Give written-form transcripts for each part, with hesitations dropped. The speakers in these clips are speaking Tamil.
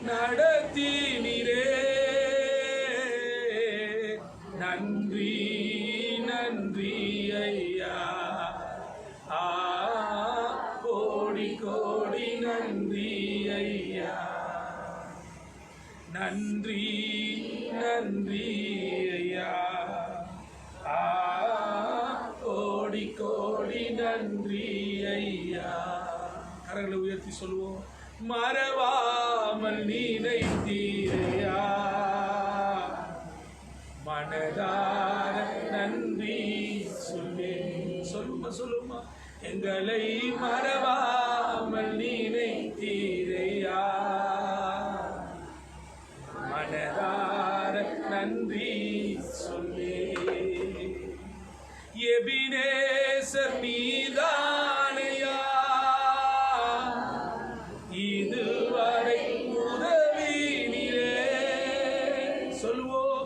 நடத்தினீரே. நன்றி நன்றி ஐயா, கோடி கோடி நன்றி ஐயா. நன்றி நன்றி ஐயா, கோடி கோடி நன்றி ஐயா. கரங்களை உயர்த்தி சொல்லுவோம். மறவாமல் நினைத்தீரையா, மனதார நன்றி சொல்லுமா. எங்களை மறவாமல் நினைத்தீரையா, மனதார நன்றி சொல்லே. எபினேசர் நீதானையா, இதுவரை உதவினீரே. சொல்லுவோம்.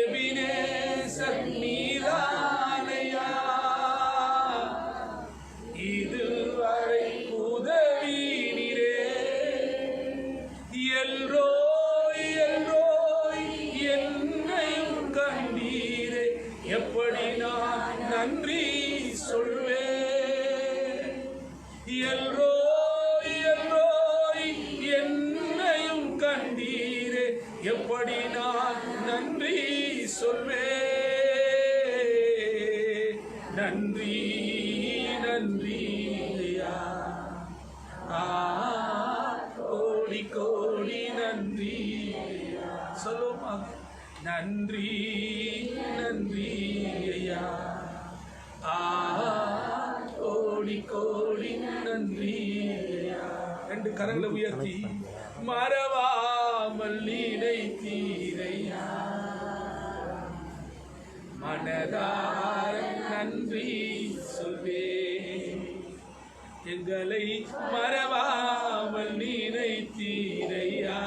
எபினேசர் நீதானையா, இதுவரை உதவினீரே. எல்ரோய் எல்ரோய் என்னையும் கண்டீரே, எப்படி நான் நன்றி சொல்வேன். எல்ரோய் எல்ரோய் என்னையும் கண்டீரே, எப்படி நான் நன்றி சொல்வேன். நன்றி நன்றி ஐயா, கோடி கோடி நன்றி சொல்லுமா. நன்றி நன்றி ஐயா, கோடி கோடி நன்றி ஐயா. ரெண்டு கரங்களை உயர்த்தி மறவாமல் நினைத்தீரையா, மனதார நன்றி சொல்வேன். எங்களை மறவாமல் நினைத்தீரையா,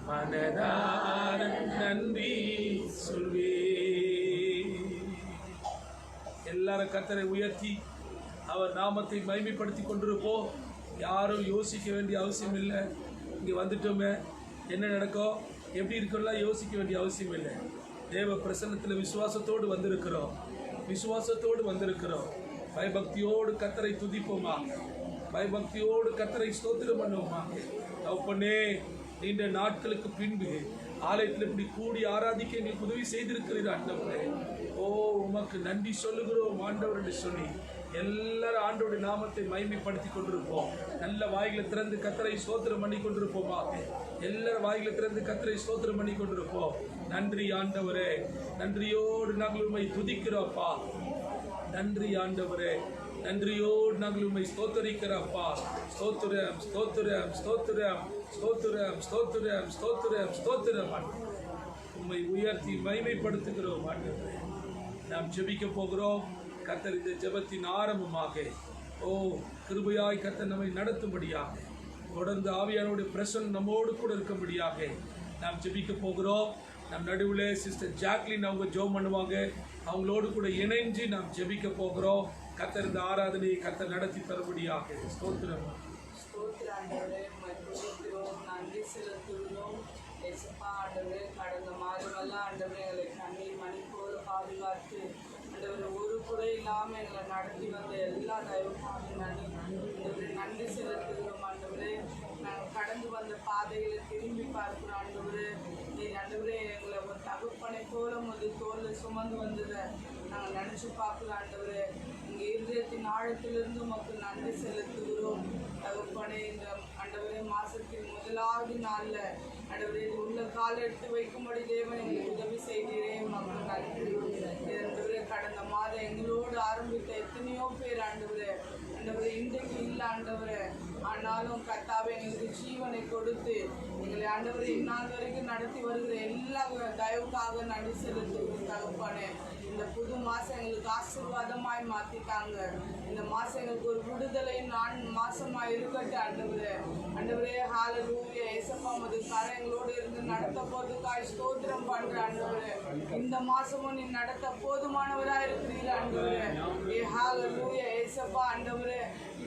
மனதார நன்றி சொல்வேன். எல்லாரும் கர்த்தரை உயர்த்தி அவர் நாமத்தை மகிமைப்படுத்தி கொண்டிருப்போம். யாரும் யோசிக்க வேண்டிய அவசியம் இல்லை. இங்கே வந்துட்டோமே என்ன நடக்கும் எப்படி இருக்கும்லாம் யோசிக்க வேண்டிய அவசியம் இல்லை. தேவ பிரசன்னத்தில் விசுவாசத்தோடு வந்திருக்கிறோம். பயபக்தியோடு கர்த்தரை துதிப்போமா, பயபக்தியோடு கர்த்தரை ஸ்தோத்திரம் பண்ணுவோமா. தகப்பனே, நீண்ட நாட்களுக்கு பின்பு ஆலயத்தில் இப்படி கூடி ஆராதிக்க எங்களுக்கு உதவி செய்திருக்கிறீர் ஆண்டவரே. உமக்கு நன்றி சொல்லுகிறோம் ஆண்டவர் என்று சொல்லி எல்லாரும் ஆண்டவருடைய நாமத்தை மகிமைப்படுத்தி கொண்டிருப்போம். நல்ல வாய்களை திறந்து கர்த்தரை ஸ்தோத்திரம் பண்ணி கொண்டிருப்போமா. எல்லாரும் வாய்களை திறந்து கர்த்தரை ஸ்தோத்திரம் பண்ணி கொண்டிருப்போம். நன்றி ஆண்டவரே, நன்றியோடு நாங்கள் உம்மை துதிக்கிறோப்பா. நன்றி ஆண்டவரே, நன்றியோடு நாங்கள் உம்மை ஸ்தோத்தரிக்கிறோப்பா. ஸ்தோத்திரம் ஸ்தோத்திரம் ஸ்தோத்திரம் ஸ்தோத்திரம் ஸ்தோத்திரம் ஸ்தோத்திரம் ஸ்தோத்திரம். உம்மை உயர்த்தி மகிமைப்படுத்துகிறோம் ஆண்டவரே. நாம் ஜெபிக்க போகிறோம். கர்த்தர் இந்த ஜெபத்தின் ஆரம்பமாக கிருபையாய் கர்த்தர் நம்மை நடத்தும்படியாக, தொடர்ந்து ஆவியானவருடைய பிரசன்னம் நம்மோடு கூட இருக்கும்படியாக நாம் ஜெபிக்க போகிறோம். நம் நடுவில் சிஸ்டர் ஜாக்லின் அவங்க ஜெபம் பண்ணுவாங்க. அவங்களோடு கூட இணைஞ்சு நாம் ஜெபிக்க போகிறோம். கர்த்தர் இந்த ஆராதனையை கர்த்தர் நடத்தி தரும்படியாக. ஸ்தோத்திரம் நன்றி செலுத்துகிறோம். ஆண்டவரே, கடந்த மாதமெல்லாம் ஆண்டவரே எங்களை கண்ணீர் மணி போல பாதுகாத்து ஆண்டவரை ஒரு குறை இல்லாமல் எங்களை நடத்தி வந்த எல்லா தயவுக்காக நன்றி செலுத்துகிறோம். ஆண்டவரே, நாங்கள் கடந்து வந்த பாதைகளை திரும்பி பார்க்கிறோம். ஆண்டவரே, ஆண்டவரே எங்களை ஒரு தகுப்பனை போல முதல் தோளில் சுமந்து வந்ததை நாங்கள் நினச்சி பார்க்கலாம். ஆண்டவரே, எங்கள் இருதயத்தின் ஆழத்திலிருந்து உமக்கு நன்றி செலுத்துகிறோம். தகுப்பனை இந்த ஆண்டவரே மாதத்தின் முதலாவது நாளில் ஆண்டவரே உள்ள காலை எடுத்து வைக்கும்படி தேவன் எங்களுக்கு உதவி செய்கிறே மக்கள் நன்றி. ஆண்டவரே, கடந்த மாதம் எங்களோடு ஆரம்பித்த எத்தனையோ பேர் ஆண்டவரே இன்றைக்கு இல்லை ஆண்டவரே. ஆனாலும் கர்த்தாவே எங்களுக்கு ஜீவனை கொடுத்து எங்களை ஆண்டவரை இந்நாள் வரைக்கும் நடத்தி வருகிற எல்லா தயவுக்காக நன்றி செலுத்துகிறோம். தகப்பனே, இந்த புது மாதம் எங்களுக்கு ஆசீர்வாதமாய் மாற்றிட்டாங்க. இந்த மாதம் எங்களுக்கு ஒரு விடுதலை மாதமாக இருக்கட்டும் ஆண்டவரே. ஆண்டவரே, ஹல்லேலூயா. ஏசப்பா உமது கரம் எங்களோடு இருந்து நடத்த போதுக்காய் ஸ்தோத்திரம் பண்ணுற ஆண்டவரே. இந்த மாதமும் நீ நடத்த போதுமானவராக இருக்கிறீர் ஆண்டவரே. ஹல்லேலூயா. ஏசப்பா ஆண்டவரே,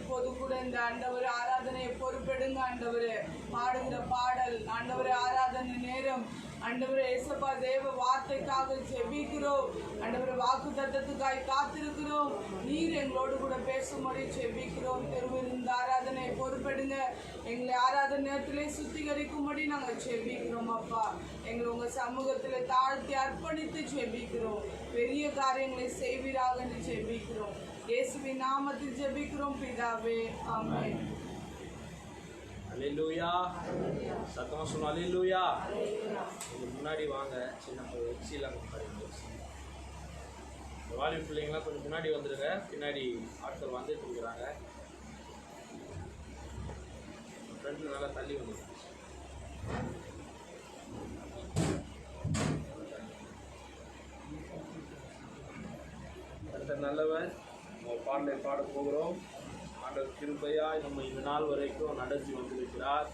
இப்போது கூட இந்த ஆண்டவர் ஆராதனையை பொறுப்பெடுங்க ஆண்டவரே. பாடுகிற பாடல் ஆண்டவரே, ஆராதனை நேரம் ஆண்டவரே, ஏசப்பா தேவ வார்த்தைக்காக ஜெபிக்கிறோம் ஆண்டவரே. வாக்கு தத்தத்துக்காய் காத்திருக்கிறோம். நீர் எங்களோடு கூட பேசும்படி ஜெபிக்கிறோம். திருவிருந்த ஆராதனையை பொறுப்பெடுங்க. எங்களை ஆராதனை நேரத்திலே சுத்திகரிக்கும்படி நாங்கள் ஜெபிக்கிறோம் அப்பா. எங்களை உங்கள் சமூகத்தில் தாழ்த்தி அர்ப்பணித்து ஜெபிக்கிறோம். பெரிய காரியங்களை செய்வீராக என்று ஜெபிக்கிறோம். இயேசுவின் நாமத்தில் ஜெபிக்கிறோம் பிதாவே, ஆமென். அல்லேலூயா. சத்தமா சொன்னோம் அல்லேலூயா. முன்னாடி வாங்க, சின்ன எக்ஸிலாம் வாலி பிள்ளைங்களாம் கொஞ்சம் முன்னாடி வந்துடுங்க. பின்னாடி ஆட்கள் வந்துட்டு இருக்கிறாங்க. ஃப்ரெண்டில் நல்லா தள்ளி வந்துடுங்க. அடுத்த நல்லவர் பாடலை பாட போகிறோம். ஆண்டவர் கிருபையாய் நம்ம இந்த நாள் வரைக்கும் நடத்தி வந்திருக்கிறார்.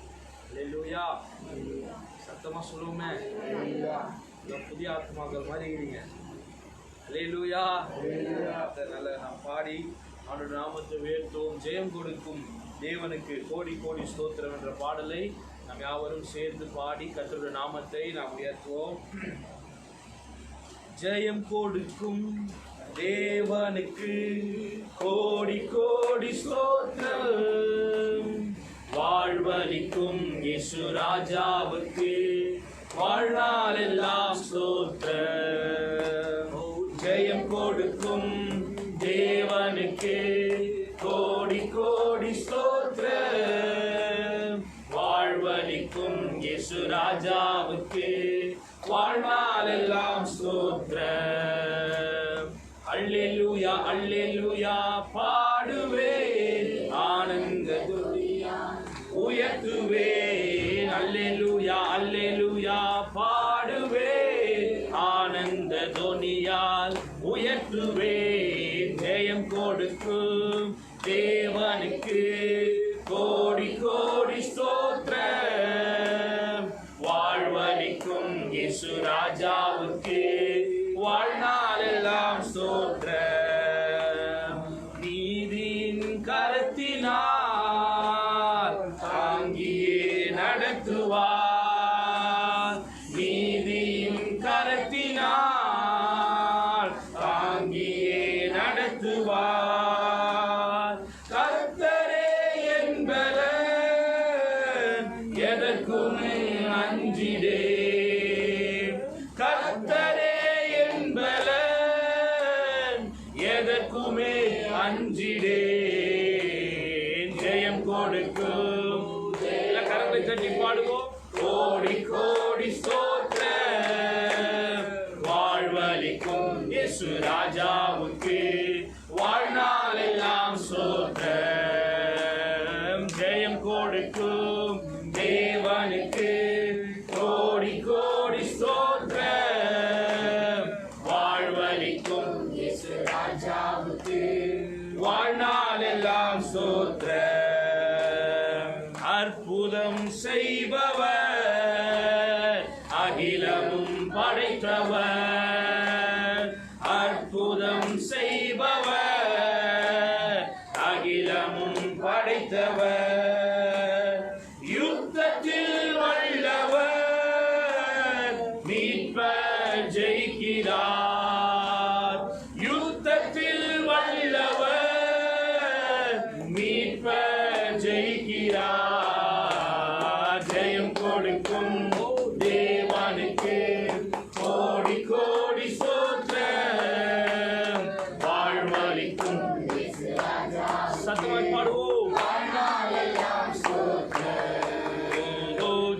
அல்லேலூயா. சத்தமா சொல்லுவோமே, புதிய ஆத்மாக்கள் மாதிரி இருக்கிறீங்க. அல்லேலூயா. நல்ல நாம் பாடி அவனுடைய நாமத்தை உயர்த்துவோம். ஜெயம் கொடுக்கும் தேவனுக்கு கோடி கோடி ஸ்தோத்திரம் என்ற பாடலை நாம் யாவரும் சேர்ந்து பாடி கர்த்தருடைய நாமத்தை நாம் உயர்த்துவோம். ஜெயம் கொடுக்கும் தேவனுக்கு கோடி கோடி ஸ்தோத்திரம். வாழ்வளிக்கும் இயேசு ராஜாவுக்கு வாழ்நாள் எல்லாம் ஸ்தோத்திரம். ஜெயம் கொடுக்கும் தேவனுக்கு கோடி கோடி ஸ்தோத்திரம். வாழ்வளிக்கும் இயேசு ராஜாவுக்கு வாழ்நாள் எல்லாம் ஸ்தோத்திரம். அல்லேலூயா அல்லேலூயா பாடுவேன், ஆனந்த துதியால் உயர்த்துவேன். அல்லேலூயா அல்லேலூயா பாடுவேன், ஆனந்த துதியால் உயர்த்துவேன். ஜெயம் கொடுக்கும் தேவனுக்கு கோடி கோடி ஸ்தோத்திரம். வாழ்வளிக்கும் இயேசு ராஜாவுக்கு வாழ்நாள் எல்லாம் ஸ்தோத்திரம். நீதியின் கரத்தினால் தாங்கியே நடத்துவார். நீதியின் கரத்தினால் தாங்கியே நடத்துவார். கர்த்தரே என்பவன், எதற்குமே அஞ்சிடே. கர்த்தரே என்பவன், எதற்குமே அஞ்சிடேன். ஜெயம் கொடுக்கும் கரங்களை தட்டி பாடுவோம். கோடி கோடி ஸ்தோத்திரம். வாழ்வளிக்கும் இயேசு ராஜாவுக்கு வாழ்நாள் எல்லாம் ஸ்தோத்திரம். ஜெயம் கொடுக்கும் தேவனுக்கு கோடி கோடி ஸ்தோத்திரம். வாழ்வளிக்கும் இயேசு ராஜாவுக்கு வாழ்நாள் எல்லாம் ஸ்தோத்திரம். அற்புதம் செய்பவர், அகிலமும் படைத்தவர். அற்புதம் செய்பவர், அகிலமும் படைத்தவர். யுத்தத்தில் வல்லவர், மீட்பர் ஜெயிக்கிறார். யுத்தத்தில் வல்லவர், மீட்பர் ஜெயிக்கிறார். ஜெயம் கொடுக்கும் தேவனுக்கு கோடி கோடி ஸ்தோத்திரம். வாழ்வளிக்கும் சத்தமாய் பாடுவோம்.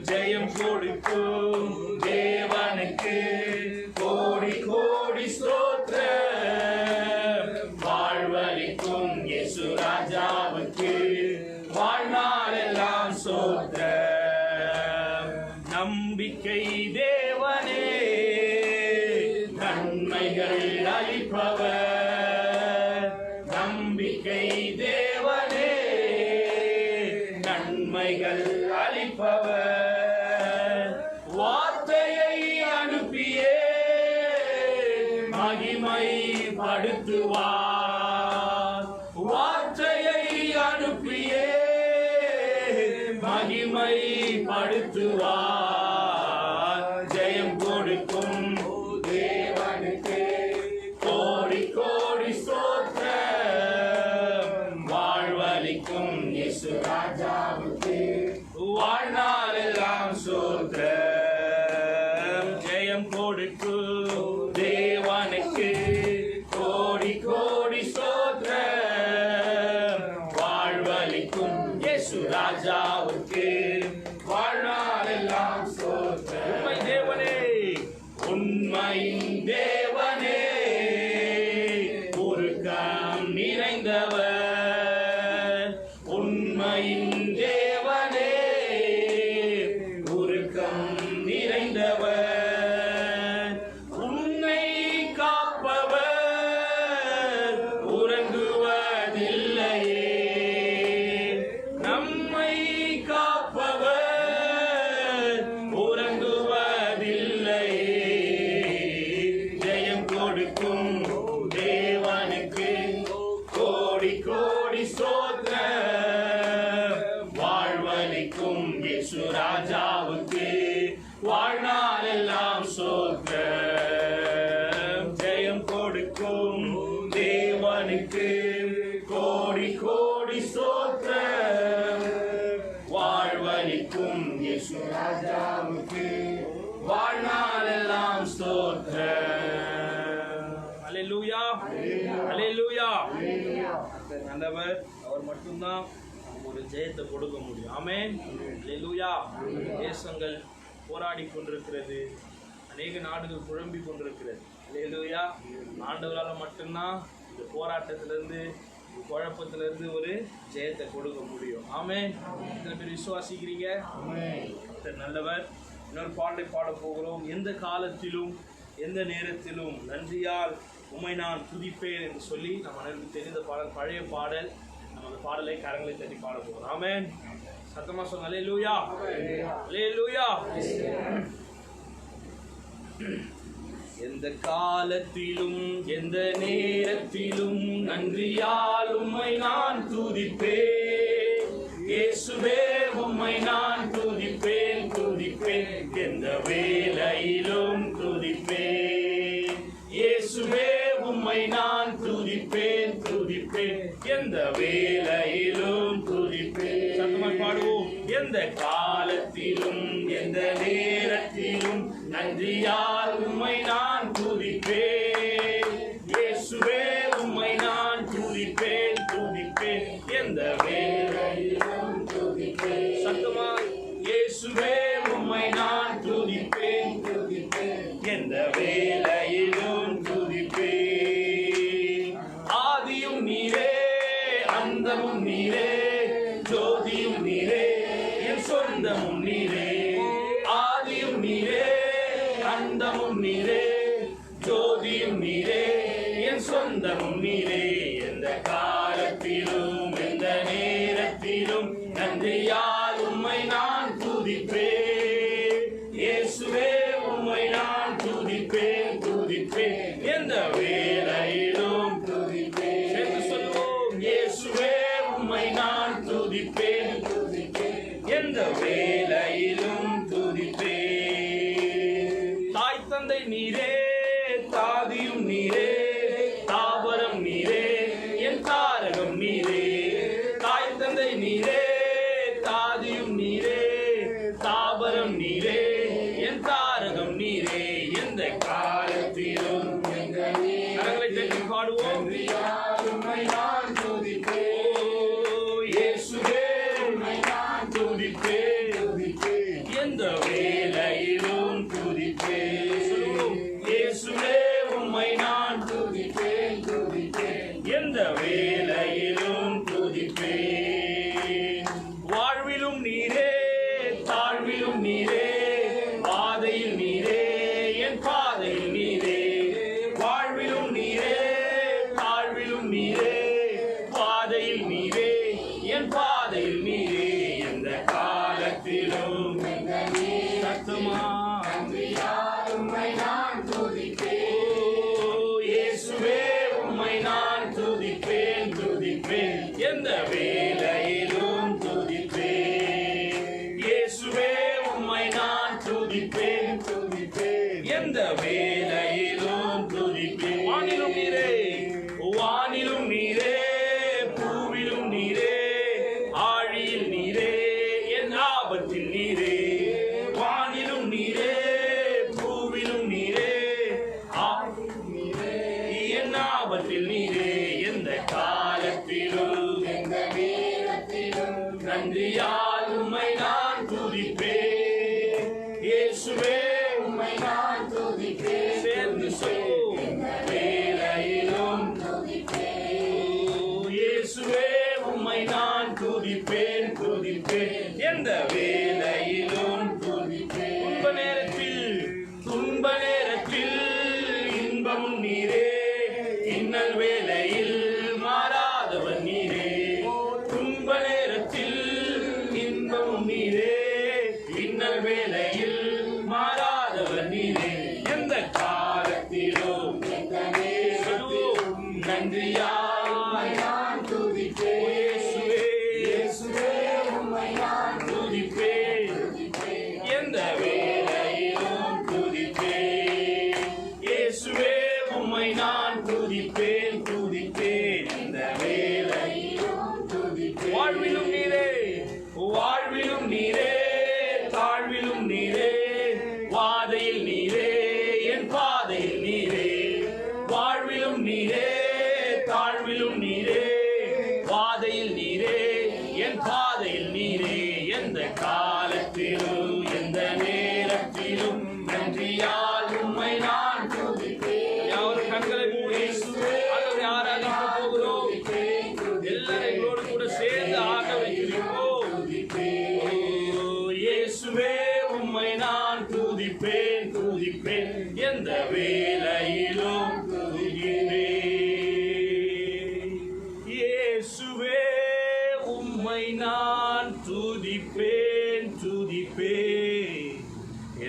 ஜெயம் கொடுக்கும் தேவனுக்கு கோடி கோடி ஸ்தோத்திரம். வாழ்வளிக்கும் இயேசு ராஜாவுக்கு வாழ்நாள் எல்லாம் ஸ்தோத்திரம். நம்பிக்கை தேவனே, நன்மைகள் அளிப்பவர். நம்பிக்கை தேவனே, நன்மைகள் அளிப்பவர். வார்த்தையை அனுப்பியே மகிமைப்படுத்துவார். வார்த்தையை அனுப்பி மகிமைப்படுத்துவார். ஜெயம் கொடுக்கும் தேவனுக்கு கோடி கோடி ஸ்தோத்திரம். வாழ்வளிக்கும் இயேசு ராஜாவுக்கு வாழ்நாளெல்லாம் ஸ்தோத்திரம். ஜெயம் கொடுக்கும் தேவனுக்கு கோடி கோடி ஸ்தோத்திரம். வாழ்வளிக்கும் இயேசு ராஜாவுக்கு வாழ்நாளெல்லாம் ஸ்தோத்திரம். உண்மை தேவனே, உண்மையின் தேவனே, உருக்கம் நிறைந்தவர். உண்மையின் தேவனே, உருக்கம் நிறைந்தவர். உன்னை காப்பவர் உறங்குவதில்லையே. நம்மை காப்பவர் உறங்குவதில்லையே. ஜெயம் கொடுக்கும் தேவனுக்கு கோடி கோடி ஸ்தோத்திரம். வாழ்வளிக்கும் இயேசு ராஜாவுக்கு வாழ்நாளெல்லாம் ஸ்தோத்திரம். ஜெயம் கொடுக்கும் தேவனுக்கு கோடி கோடி ஸ்தோத்திரம். வாழ்வளிக்கும் இயேசு ராஜாவுக்கு வாழ்நாளெல்லாம் ஸ்தோத்திரம். அல்லேலூயா, அல்லேலூயா. ஆண்டவர் அவர் மட்டும்தான் ஒரு ஜெயத்தை கொடுக்க முடியும். ஆமென். அல்லேலூயா. தேசங்கள் போராடி கொண்டிருக்கிறது, அநேக நாடுகள் குழம்பி கொண்டிருக்கிறது. அல்லேலூயா. ஆண்டவரால் மட்டும்தான் இந்த போராட்டத்திலிருந்து, குழப்பத்திலிருந்து ஒரு ஜெயத்தை கொடுக்க முடியும். ஆமென். இத்தனை பேர் விசுவாசிக்கிறீங்க? கர்த்தர் நல்லவர். இன்னொரு பாடலை பாட போகிறோம். எந்த காலத்திலும் எந்த நேரத்திலும் நன்றியால் உம்மை நான் துதிப்பேன் என்று சொல்லி நம்ம அனைவருக்கும் தெரிந்த பாடல், பழைய பாடல். நம்ம அந்த பாடலை கரங்களை தட்டி பாட போகிறோம். ஆமென். சத்தமா சொல்லுங்க. அல்லேலூயா, அல்லேலூயா. எந்த காலத்திலும் எந்த நேரத்திலும் நன்றியால் உம்மை நான் துதிப்பேன். இயேசுவே உம்மை நான் துதிப்பேன், துதிப்பேன். எந்த வேளையிலும் துதிப்பேன். இயேசுவே உம்மை நான் துதிப்பேன், துதிப்பேன். எந்த வேளையிலும் துதிப்பேன். சத்தமாய் பாடுவோம். எந்த காலத்திலும் எந்த நேரத்திலும் நன்றியால் உம்மை நான் துதிப்பேன். இயேசுவே உம்மை நான் துதிப்பேன், துதிப்பேன். எந்த வேளையிலும் துதிப்பேன். சத்தமாய் இயேசுவே உம்மை நான் துதிப்பேன், துதிப்பேன். எந்த வேளையிலும் துதிப்பேன். ஆதியும் நீரே, அந்தமும் நீரே, ஜோதியும் நீரே, என் சொந்தமும் நீரே. ஆதியும் நீரே, அந்தமும் நீரே, ஜோதியும் நீரே, என் சொந்தமும் நீரே. எந்த காலத்திலும் எந்த நேரத்திலும் நன்றியால் உம்மை நான் துதிப்பேன். இயேசுவே உம்மை நான் துதிப்பேன், துதிப்பேன். எந்த வேளையிலும் துதிப்பேன். சேர்ந்து சொல்லுவோம். இயேசுவே உம்மை நான் துதிப்பேன், துதிப்பேன். எந்த வேளையிலும் துதிப்பேன். தாய் தந்தை நீரே, தாதியும் நீரே, தாவரம் நீரே, என் தாரகம் நீரே. தாய் தந்தை நீரே, தாதியும் நீரே, தாவரம் நீரே, என் தாரகம் நீரே. எந்த காலத்திலும் கரங்களை தட்டி பாடுவோம். உம்மை நான் துதிப்பேன். இயேசுவே உம்மை நான் துதிப்பேன், துதிப்பேன். எந்த வேளையிலும் துதிப்பேன். இயேசுவே உம்மை நான் துதிப்பேன், துதிப்பேன். எந்த வேளையிலும் துதிப்பேன். வாழ்விலும் நீரே, தாழ்விலும் நீரே, பாதையில் நீரே, என் பாதையில் நீரே. வாழ்விலும் நீரே, தாழ்விலும் நீரே, பாதையில் நீரே, என் பாதையில் நீரே. எந்த காலத்திலும் சத்தமா உம்மை நான் துதிப்பேன். இயேசுவே உம்மை நான் துதிப்பேன், துதிப்பேன். எந்த வேளையிலும் துதிப்பேன். துதிப்பேன் துதிப்பேன் எந்த வேளையிலும் துதிப்பேன். வானிலும் நீரே, வானிலும் நீரே, பூவிலும் நீரே, ஆழியில் நீரே, என் ஆபத்தில் நீரே. வானிலும் நீரே, பூவிலும் நீரே, ஆழியில் நீரே, என் ஆபத்தில் நீரே. எந்த காலத்திலும் எந்த நேரத்திலும் நன்றியால் உம்மை நான் துதிப்பேன். இயேசுவே உம்மை நான் துதிப்பேன். சேர்ந்து சொல்லுவோம். எந்த வேளையிலும் இயேசுவே உம்மை நான் துதிப்பேன் துதிப்பேன் எந்த வேளையிலும் துதிப்பேன். துன்ப நேரத்தில் இன்பமும் நீரே, இன்னல் வேளையில் மாறாதவன் நீரே. துன்ப நேரத்தில் இன்பமும் நீரே, இன்னல் வேளையில் மாறாதவன் நீரே. எந்த காலத்திலும் எந்த நேரத்திலும் நன்றியாய் நான் துதிப்பேன். இயேசுவே உம்மை நான் துதிப்பேன். எந்த வேளையிலும் துதிப்பேன். இயேசுவே உம்மை நான் துதிப்பேன் துதிப்பேன் எந்த வேளையிலும் துதிப்பேன். வாழ்விலும் நீரே, வாழ்விலும் நீரே, தாழ்விலும் நீரே, வாதையில் நீரே, என் பாதையில் நீரே. வாழ்விலும் நீரே, தாழ்விலும் நீரே, வாதையில் நீரே, என் பாதையில் நீரே. எந்த காலத்திலும் எந்த நேரத்திலும் நன்றியால் உம்மை நான் துதிப்பேன். யாரும் கண்களை மூடி ஆண்டவரை ஆராதிக்க போகிறோம். எல்லாரும் எங்களோடு கூட சேர்ந்து ஆராதிக்கிறோம். இயேசுவே உம்மை நான் துதிப்பேன் துதிப்பேன் எந்த வேளையிலும் துதிப்பேன். இயேசுவே உம்மை நான் துதிப்பேன் துதிப்பேன்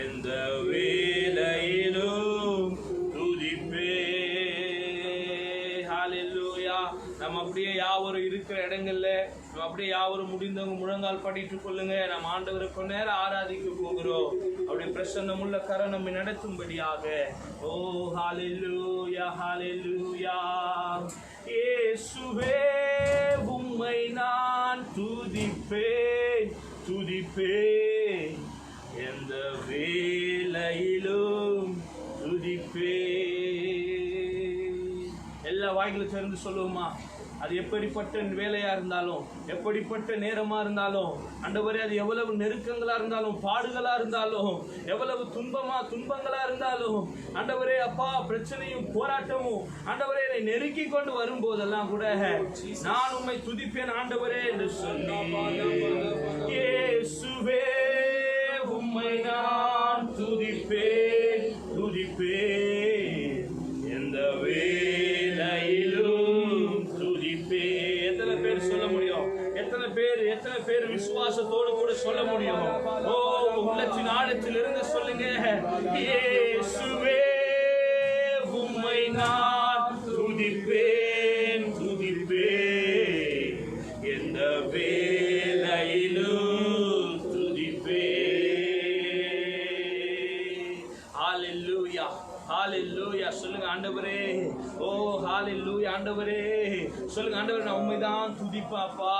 எந்த வேளையிலும் துதிப்பேன். ஹல்லேலூயா. நம்ம அப்படியே யாவரும் இருக்கிற இடங்கள்ல நம்ம அப்படியே யாவரும் முடிந்தவங்க முழங்கால் படிட்டு கொள்ளுங்க. நம்ம ஆண்டவரை கொஞ்ச நேரம் ஆராதிக்க போகிறோம். அப்படி பிரசன்னமுள்ள கரம் நம்மை நடத்தும்படியாக. ஓ ஹல்லேலூயா ஹல்லேலூயா. இயேசுவே உம்மை நான் துதிப்பேன் துதிப்பேன் எந்த வேளையிலும் துதிப்பேன். எல்லா வாய்களும் சேர்ந்து சொல்லுவோமா? அது எப்படிப்பட்ட வேலையா இருந்தாலும், எப்படிப்பட்ட நேரமா இருந்தாலும், ஆண்டவரே அது எவ்வளவு நெருக்கங்களா இருந்தாலும், பாடுகளா இருந்தாலும், எவ்வளவு துன்பங்களா இருந்தாலும், ஆண்டவரே அப்பா பிரச்சனையும் போராட்டமும் ஆண்டவரே என்னை நெருக்கி கொண்டு வரும்போதெல்லாம் கூட நான் உம்மை துதிப்பேன் ஆண்டவரே என்று சொல்லி. இயேசுவே உம்மை நான் துதிப்பேன் துதிப்பேன் எந்த வேளையிலும் துதிப்பேன். எத்தனை பேர் சொல்ல முடியும்? எத்தனை பேர் விசுவாசத்தோடு கூட சொல்ல முடியும்? ஓ உள்ளத்தின் ஆழத்தில் இருந்து சொல்லுங்க. இயேசுவே உம்மை நான் துதிப்பேன் துதிப்பேன் எந்த வேளையிலும் துதிப்பேன். ஹல்லேலூயா ஹல்லேலூயா. சொல்லுங்க ஆண்டவரே. ஓ ஹல்லேலூயா ஆண்டவரே. சொல்லுங்க ஆண்டவரே, நான் உண்மைதான் துதிப்பாப்பா.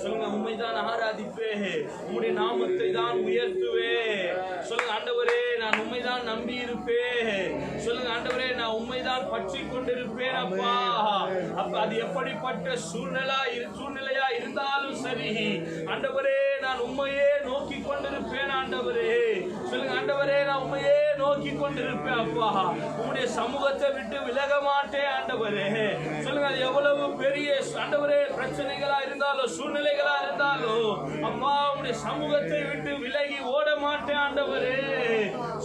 சொல்லுங்க உண்மைதான் ஆராதிப்பேன், உம்முடைய நாமத்தை தான் உயர்த்துவேன். சொல்லுங்க ஆண்டவரே, நான் உண்மைதான் நம்பி இருப்பேன். சொல்லுங்க ஆண்டவரே, நான் உண்மைதான் பற்றி கொண்டிருப்பேன் அப்பா. அப்ப அது எப்படிப்பட்ட சூழ்நிலையா இருந்தாலும் சரி ஆண்டவரே, நான் உண்மையே நோக்கி கொண்டிருப்பேன் ஆண்டவரே. சொல்லுங்க ஆண்டவரே, நான் உண்மையே நோக்கி கொண்டிருப்பேன் அப்பா. உம்முடைய சமூகத்தை விட்டு விலக மாட்டேன் ஆண்டவரே. சொல்லுங்க, அது எவ்வளவு பெரிய ஆண்டவரே பிரச்சனைகளா இருந்தாலும், சூழ்நிலைகளா இருந்தாலும் அப்பா, உம்முடைய சமூகத்தை விட்டு விலகி ஓட மாட்டேன் ஆண்டவரே.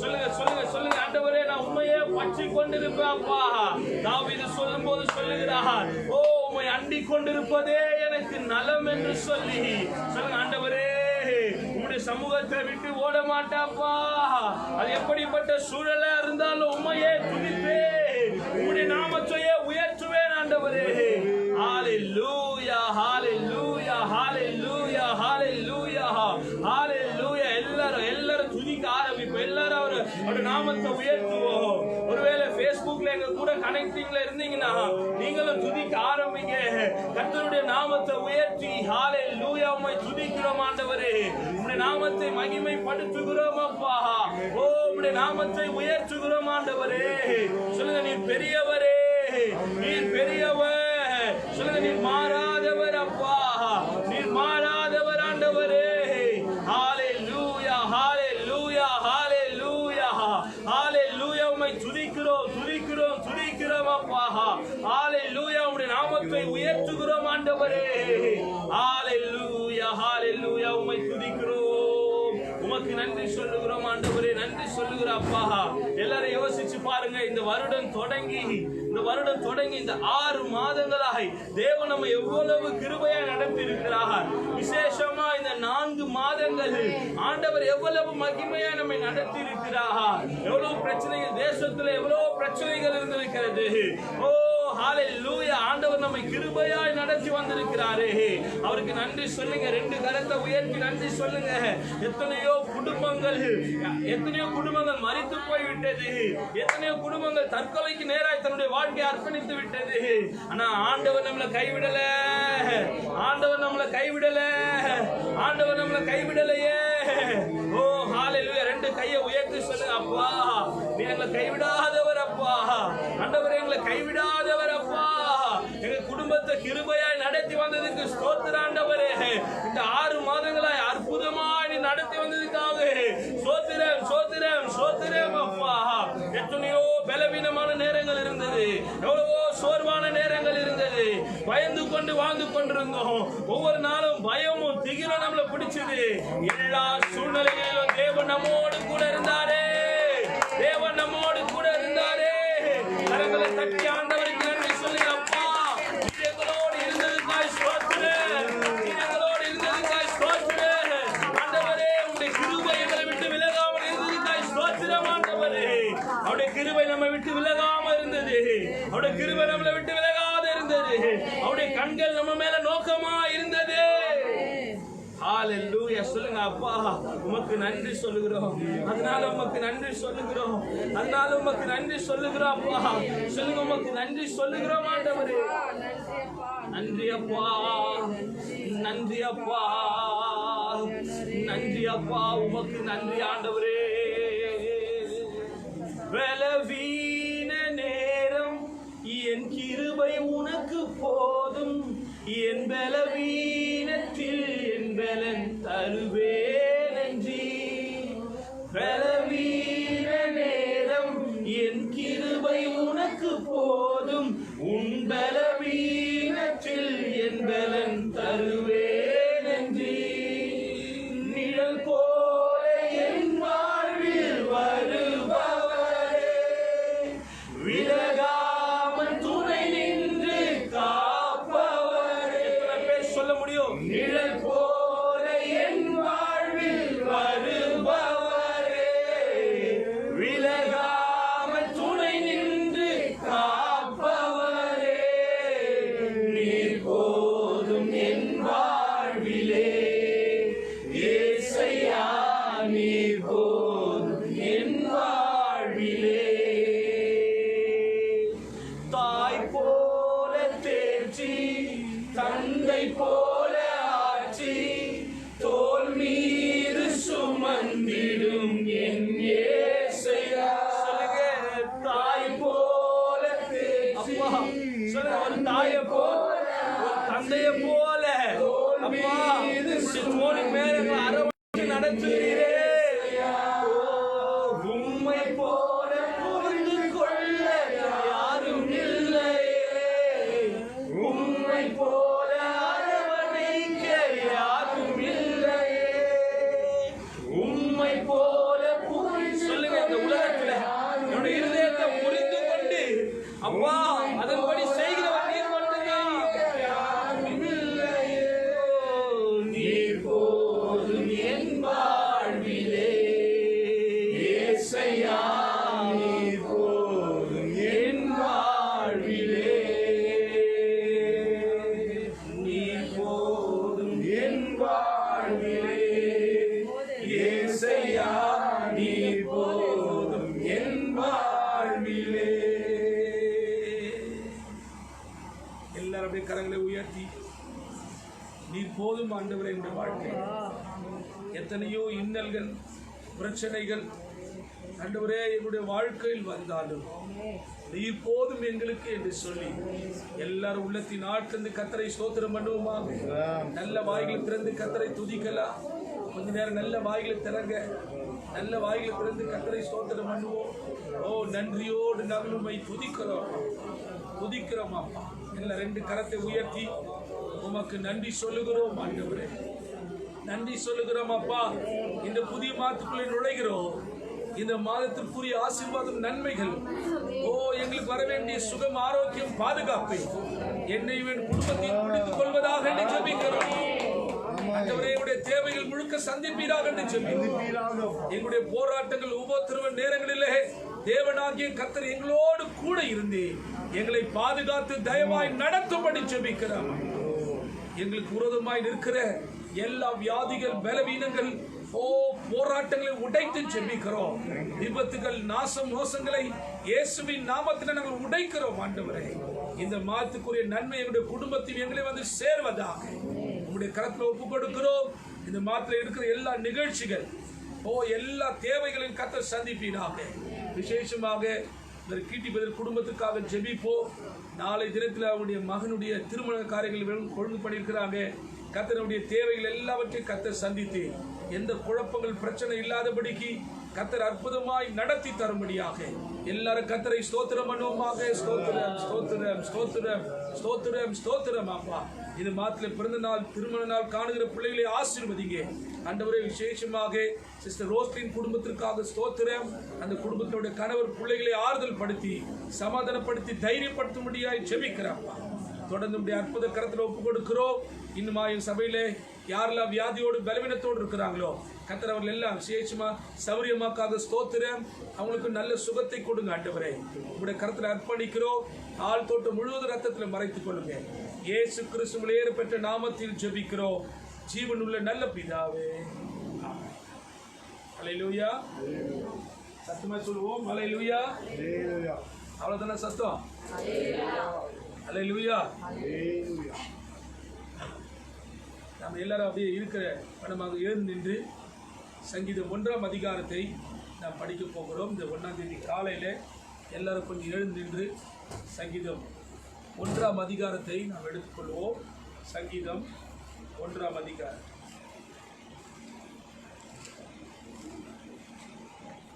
சொல்லுங்க சொல்லுங்க சொல்லுங்க ஆண்டவரே, நான் உண்மையே பற்றி கொண்டிருப்பேன் அப்பா. தாவீது சொல்லும் போது சொல்லுகிறார், ஓ உம்மை அண்டிக் கொண்டிருப்பதே எனக்கு நலம் என்று சொல்லி. சொல்லுங்க ஆண்டவரே, உம்முடைய சமூகத்தை விட்டு ஓட மாட்டாப்பா. அது எப்படிப்பட்ட சூழலா இருந்தாலும் உம்மையே துதிப்பேன், உம்முடைய நாமத்தையே உயர்த்துவேன் ஆண்டவரே. ஹல்லேலூயா ஹல்லேலூயா ஹல்லேலூயா ஹல்லேலூயா ஹல்லேலூயா. எல்லாரும் துதிக்க ஆரம்பிப்போம். அவருடைய நாமத்தை உயர்த்துவோம். ஒருவேளை Facebookல எங்க கூட கனெக்டிங்ல இருந்தீங்கன்னா நீங்களும் துதிக்க ஆரம்பிங்க. கர்த்தருடைய நாமத்தை உயர்த்தி ஹalleluya உம்மை துதிக்கிறோம் ஆண்டவரே. உம்முடைய நாமத்தை மகிமைப்படுத்துகிறோம் அப்பா. ஓ உம்முடைய நாமத்தை உயர்த்துகிறோம் ஆண்டவரே. சொல்லுங்க, நீர் பெரியவரே, நீர் பெரியவர். சொல்லுங்க, நீர் மாறாதவர் அப்பா, நீர் மாறாதவர் ஆண்டவரே. ஹalleluya ஹalleluya ஹalleluya ஹalleluya உம்மை துதிக்கிறோம் துதிக்கிறோம் துதிக்கிறோம் அப்பா. ஹalleluya உம்முடைய நாமத்தை உயர்த்துகிறோம் ஆண்டவரே. ஹalleluya ஹalleluya உம்மை துதிக்கிறோம். உமக்கு நன்றி சொல்லுகிறோம் ஆண்டவரே, நன்றி சொல்லுகிறோம் அப்பா. எல்லாரும் யோசிச்சு பாருங்க, இந்த வருடம் தொடங்கி இந்த 6 மாதங்களாய் தேவன் நம்ம எவ்வளவு கிருபையா நடத்தி இருக்கிறார். விசேஷமா இந்த 4 மாதங்கள் ஆண்டவர் எவ்வளவு மகிமையா நம்மை நடத்தி இருக்கிறார். எவ்வளவு பிரச்சனைகள் தேசத்துல, எவ்வளவு பிரச்சனைகள் இருந்திருக்கிறது. ஓ ஹalleluya, ஆண்டவர் நம்மை கிருபையாய் நடத்தி வந்திருக்கிறாரே. அவருக்கு நன்றி சொல்லுங்க. 2 கரத்தை உயர்த்தி நன்றி சொல்லுங்க. எத்தனையோ குடும்பங்கள் மரித்து போய்விட்டது. எத்தனையோ குடும்பங்கள் தற்கொலைக்கு நேராய் தன்னுடைய வாழ்க்கையை அர்ப்பணித்து விட்டது. ஆனா ஆண்டவர் நம்மளை கைவிடல, ஆண்டவர் நம்மளை கைவிடல, ஆண்டவர் நம்மளை கைவிடலையே. ஓ ஹalleluya, 2 கையை உயர்த்தி சொல்லுங்க. அப்பா நீ எங்களை கைவிடாதவர் அப்பா. ஆண்டவர் எங்களை கைவிடாதவர் அப்பா. எங்க குடும்பத்தை கிருபையாய் நடத்தி வந்ததுக்கு ஸ்தோத்திரம் ஆண்டவரே. இந்த 6 மாதங்களாய் அற்புதமாய் நடத்தி வந்ததுக்காக ஸ்தோத்திரம் ஸ்தோத்திரம் ஸ்தோத்திரம் அப்பா. எத்தனையோ பலவீனமான நேரங்கள் இருந்தது, எவ்வளவோ சோர்வான நேரங்கள் இருந்தது. பயந்து கொண்டு வாழ்ந்து கொண்டிருந்தோம். ஒவ்வொரு நாளும் பயமும் திகிலும் நம்மளை பிடிச்சது. எல்லா சூழ்நிலைகளிலும் தேவன் நம்மோடு கூட இருந்தாரே, தேவன் நம்மோடு கூட இருந்தாரே. கரங்களை தட்டி ஆண்டவருக்கு நன்றி சொல்லுங்க. அப்பா எங்களோடு இருந்ததுக்காய் ஸ்தோத்திரம், எங்களோடு இருந்ததுக்காய் ஸ்தோத்திரம் ஆண்டவரே. உங்களுடைய கிருபை எங்களை விட்டு விலகாமல் இருந்ததுக்காய் ஸ்தோத்திரம் ஆண்டவரே. அவருடைய கிருபை நம்ம விட்டு விலகாம இருந்தது, அவருடைய கிருபை நம்மளை விட்டு விலகாத இருந்தது, அவருடைய கண்கள் நம்ம மேல நோக்கமா இருந்தது. ஹalleluya சொல்லுங்க. அப்பா உமக்கு நன்றி சொல்லுகிறோம், அதனால உமக்கு நன்றி சொல்லுகிறோம், அதனால உமக்கு நன்றி சொல்லுகிறோம் அப்பா. சொல்லுங்க, உமக்கு நன்றி சொல்லுகிறோம் ஆண்டவரே. நன்றி அப்பா, நன்றி அப்பா, நன்றி அப்பா, உமக்கு நன்றி ஆண்டவரே. பலவீன நேரம் என் கிருபை உனக்கு போதும், என் பலவீனத்தில் என் பலன் தருவேன் நன்றி. பலவீன நேரம் என் கிருபை உனக்கு போதும், உன் பலவீனத்தில் என் பலன் தருவேன் நன்றி. நிழல் போல என் வாழ்வில் வருபவரே, விலகாமல் துணை நின்று காப்பவரே. சொல்ல முடியும். நிழல் போல என் வாழ்வில் வருபவரே, விலகாமல் துணை நின்று காப்பவரே. நீர் போதும் என் வாழ்விலே, ஏசையா நீர் போதும் என் வாழ்விலே. தாய் போல தேர்ச்சி, தந்தை போல ஆட்சி, தோல் மீது சுமந்திடும் என் ஏசையா. சொல்லுங்க, தாய் போல தேர்ச்சி. சொல்லுங்க, ஒரு தாயை போல, ஒரு தந்தையை போல அப்பா தோழி மேல அரவணைத்து நடத்துகிறீரே. உம்மை போல புரிந்து கொள்ள யாரும் இல்லையே, உம்மை போல அரவணைக்க யாரும் இல்லையே, உம்மை போல சொல்லுங்க. இந்த உலகத்துல என்னுடைய இருதயத்தை புரிந்து கொண்டு அப்பா அதன்படி செய்கிறவர் நீர் மட்டும்தான். நீர் போதும் என் வாழ்விலே, ஏசையா நீர் போதும் என் வாழ்விலே. நீர் போதும் என் வாழ்விலே, ஏசையா நீர் போதும் போதும் ஆண்டவரே. எங்களுடைய வாழ்க்கை எத்தனையோ இன்னல்கள், பிரச்சனைகள் ஆண்டவரே எங்களுடைய வாழ்க்கையில் வந்தாலும் நீர் போதும் எங்களுக்கு என்று சொல்லி எல்லாரும் உள்ளத்தின் ஆட்களிருந்து கர்த்தரை ஸ்தோத்திரம் பண்ணுவோமாக. நல்ல வாய்களை திறந்து கர்த்தரை துதிக்கலாம். கொஞ்ச நேரம் நல்ல வாய்களை திறங்க, நல்ல வாய்களை திறந்து கர்த்தரை ஸ்தோத்திரம் பண்ணுவோம். ஓ, நன்றியோடு நாங்கள் உம்மை துதிக்கிறோம் அப்பா. எல்லாம் 2 கரத்தை உயர்த்தி உமக்கு நன்றி சொல்லுகிறோம் ஆண்டவரே. நன்றி சொல்லுகிறோம் அப்பா. இந்த புதிய மாதத்துக்குள்ளே நுழைகிறோம். இந்த மாதத்திற்குரிய ஆசீர்வாதம், நன்மைகள், ஓ எங்களுக்கு வர வேண்டிய சுகம், ஆரோக்கியம், பாதுகாப்பை என்னையும் என் குடும்பத்தையும் பிடித்துக் கொள்வதாக என்று ஜெபிக்கிறோம். ஆண்டவரே, எங்களுடைய தேவைகள் முழுக்க சந்திப்பீராக என்று ஜெபிக்கிறோம். எங்களுடைய போராட்டங்கள், உபத்திரவ நேரங்களிலே தேவனாகிய கர்த்தர் எங்களோடு கூட இருந்து எங்களை பாதுகாத்து தயவாய் நடத்தும்படி ஜெபிக்கிறோம். எங்களுக்கு விரோதமாய் நிற்கிற எல்லா வியாதிகள், பலவீனங்கள், போராட்டங்களை உடைத்து ஜெபிக்கிறோம். விபத்துகள், நாசம், மோசங்களை இயேசுவின் நாமத்தில் நாங்கள் உடைக்கிறோம் ஆண்டவரே. இந்த மாதத்துக்குரிய நன்மை எங்களுடைய குடும்பத்தில் எங்களை வந்து சேர்வதாக உங்களுடைய கரத்தில் ஒப்பு கொடுக்கிறோம். இந்த மாதத்தில் இருக்கிற எல்லா நிகழ்ச்சிகள், எல்லா தேவைகளையும் கர்த்தர் சந்திப்பீராக. விசேஷமாக கீட்டிபதர் குடும்பத்துக்காக ஜெபிப்போம். நாளை தினத்தில் அவருடைய மகனுடைய திருமண காரியங்கள் ஒழுங்கு பண்ணியிருக்கிறாங்க. கர்த்தருடைய தேவைகள் எல்லாவற்றையும் கர்த்தர் சந்தித்து எந்த குழப்பங்கள், பிரச்சனை இல்லாதபடிக்கு கர்த்தர் அற்புதமாய் நடத்தி தரும்படியாக எல்லாரும் கர்த்தரை ஸ்தோத்திரம் பண்ணுவோமாக. ஸ்தோத்திரம், ஸ்தோத்திரம், ஸ்தோத்திரம், ஸ்தோத்திரம், ஸ்தோத்திரம் அப்பா. இது மாதத்தில் பிறந்த நாள், திருமண நாள் காணுகிற பிள்ளைகளை ஆசீர்வதிங்க ஆண்டவரே. விசேஷமாக சிஸ்டர் ரோஸ்லின் குடும்பத்திற்காக ஸ்தோத்திரம். அந்த குடும்பத்தினுடைய கணவர் பிள்ளைகளை ஆறுதல் படுத்தி, சமாதானப்படுத்தி, தைரியப்படுத்தும்படியாய் ஜெபிக்கிறப்பா. தொடர்ந்து அற்புத கரத்தில் ஒப்பு கொடுக்கிறோம். இன்னுமா என் சபையிலே யாரெல்லாம் வியாதியோடு பலவீனத்தோடு இருக்கிறாங்களோ கர்த்தர் அவர்கள் எல்லாம் விசேஷமா சௌரியமாக்காக ஸ்தோத்திரம். அவங்களுக்கு நல்ல சுகத்தை கொடுங்க ஆண்டவரே. உங்களுடைய கரத்தில் அர்ப்பணிக்கிறோம். ஆள் தோட்டம் முழுவதும் ரத்தத்தில் மறைத்துக் கொள்ளுங்க. இயேசு கிறிஸ்துவின் ஏற்பட்ட நாமத்தில் ஜெபிக்கிறோம் ஜீவன் உள்ள நல்ல பிதாவே. அல்லேலூயா. சத்தமா சொல்லுவோம் அல்லேலூயா. அவ்வளவுதானே சத்தம்? அல்லேலூயா. நம்ம எல்லாரும் அப்படியே இருக்கிற பணமாக எழுந்து நின்று சங்கீதம் 1ஆம் அதிகாரத்தை நாம் படிக்க போகிறோம். இந்த 1ஆம் தேதி காலையில் எல்லாரும் கொஞ்சம் எழுந்து நின்று சங்கீதம் 1ஆம் அதிகாரத்தை நாம் எடுத்துக்கொள்வோம். சங்கீதம் 1ஆம் அதிகாரம்.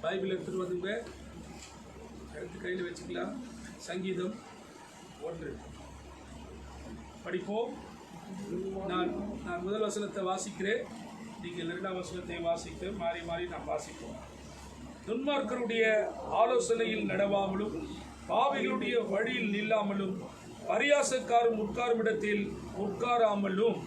பைபிள் எடுத்துட்டு வந்துங்க, எடுத்து கையில் வச்சுக்கலாம். சங்கீதம் 1 படிப்போம். நான் முதல் வசனத்தை வாசிக்கிறேன், நீங்கள் 2ஆம் வசனத்தை வாசித்து மாறி மாறி நாம் வாசிப்போம். துன்மார்க்கருடைய ஆலோசனையில் நடவாமலும், பாவிகளுடைய வழியில் நில்லாமலும், பரியாசக்காரும் உட்காரும் இடத்தில் உட்காராமலும்,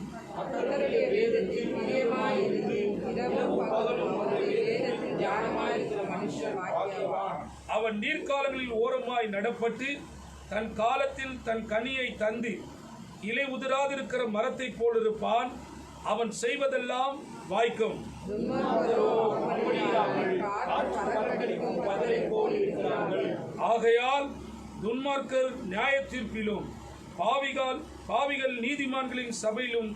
அவன் நீர்க்காலங்களில் ஓரமாய் நடப்பட்டு தன் காலத்தில் தன் கனியை தந்து இலை உதிராதிருக்கிற மரத்தை போல் இருப்பான். அவன் செய்வதெல்லாம் வாய்க்கும். ஆகையால் துன்மார்க்கர் நியாய தீர்ப்பிலும், பாவிகள் நீதிமான்களின் சபையிலும்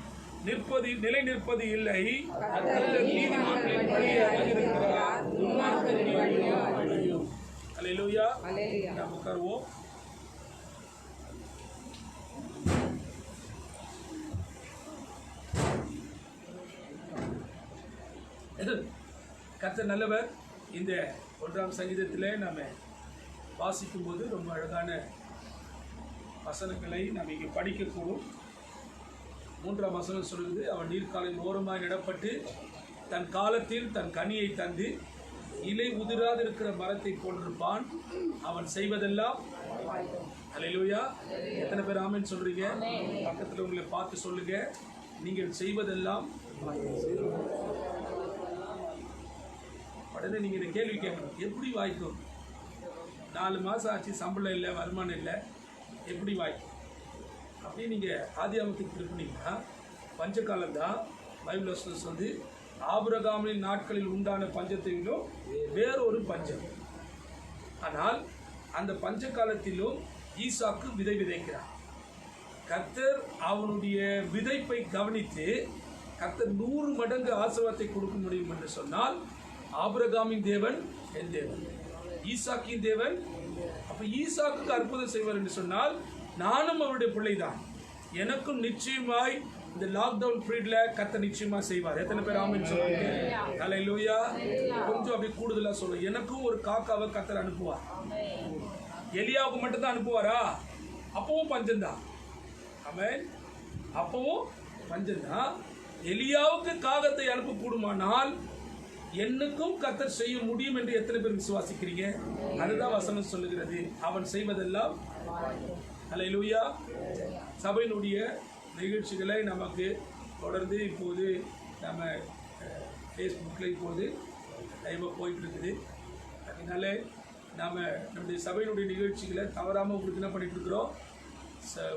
நிலை நிற்பது இல்லை. அல்லேலூயா. நாம் உட்காருவோம். கர்த்தர் நல்லவர். இந்த 1ஆம் சங்கீதத்திலே நாம் வாசிக்கும் போது ரொம்ப அழகான வசனங்களை நாம் இங்கே படிக்கக்கூடும். 3ஆம் வசனம் சொல்லுது, அவன் நீர்க்காலில் ஓரமாய் நடப்பட்டு தன் காலத்தில் தன் கனியை தந்து இலை உதிராதிருக்கிற மரத்தை போன்றிருப்பான். அவன் செய்வதெல்லாம். அல்லேலூயா. எத்தனை பேர் ஆமென் சொல்றீங்க? பக்கத்தில் உங்களை பார்த்து சொல்லுங்க, நீங்கள் செய்வதெல்லாம். உடனே நீங்கள் இந்த கேள்வி கேட்கணும், எப்படி வாய்க்கும்? 4 மாதம் ஆச்சு, சம்பளம் இல்லை, வருமானம் இல்லை, எப்படி வாய்க்கும்? அப்படி நீங்கள் ஆதியாகமத்துக்கு திருப்பினீங்கன்னா பஞ்சகாலம் தான். பைபிள் வசனம் வந்து ஆபிரகாமின் நாட்களில் உண்டான பஞ்சத்தை விடும் வேறொரு பஞ்சம். ஆனால் அந்த பஞ்ச காலத்திலும் ஈசாக்கு விதை விதைக்கிறார். கர்த்தர் அவனுடைய விதைப்பை கவனித்து கர்த்தர் 100 மடங்கு ஆசீர்வாதத்தை கொடுக்க முடியும் என்று சொன்னால் ஆபிரகாமின் தேவன் என் தேவன், ஈசாக்கின் தேவன். அப்ப ஈசாக்குக்கு அற்புதம் செய்வார் என்று சொன்னால் நானும் அவருடைய பிள்ளைதான், எனக்கும் நிச்சயமாய் இந்த லாக்டவுன் பீரியட்ல கர்த்தர் நிச்சயமா செய்வார். எத்தனை பேர் ஆமென் சொல்லுங்க? ஹல்லேலூயா. கொஞ்சம் அப்படி கூடுதலா சொல்லுங்க. எனக்கும் ஒரு காக்காவை கர்த்தர் அனுப்புவார். எலியாவுக்கு மட்டும் தான் அனுப்புவாரா? அப்பவும் பஞ்சம்தான். ஆமென். அப்பவும் பஞ்சம்தான். எலியாவுக்கு காகத்தை அனுப்ப கூடுமானால் என்னுக்கும் கர்த்தர் செய்ய முடியும் என்று எத்தனை பேர் விசுவாசிக்கிறீங்க? அதுதான் வசனம் சொல்லுகிறது. அவன் செய்வதெல்லாம். ஹல்லேலூயா. சபையினுடைய நிகழ்ச்சிகளை நமக்கு தொடர்ந்து இப்போது நம்ம ஃபேஸ்புக்கில் இப்போது லைவாக போயிட்டு இருக்குது. அதனால நாம் நம்முடைய சபையினுடைய நிகழ்ச்சிகளை தவறாமல் உங்களுக்கு என்ன பண்ணிட்டு இருக்கிறோம்,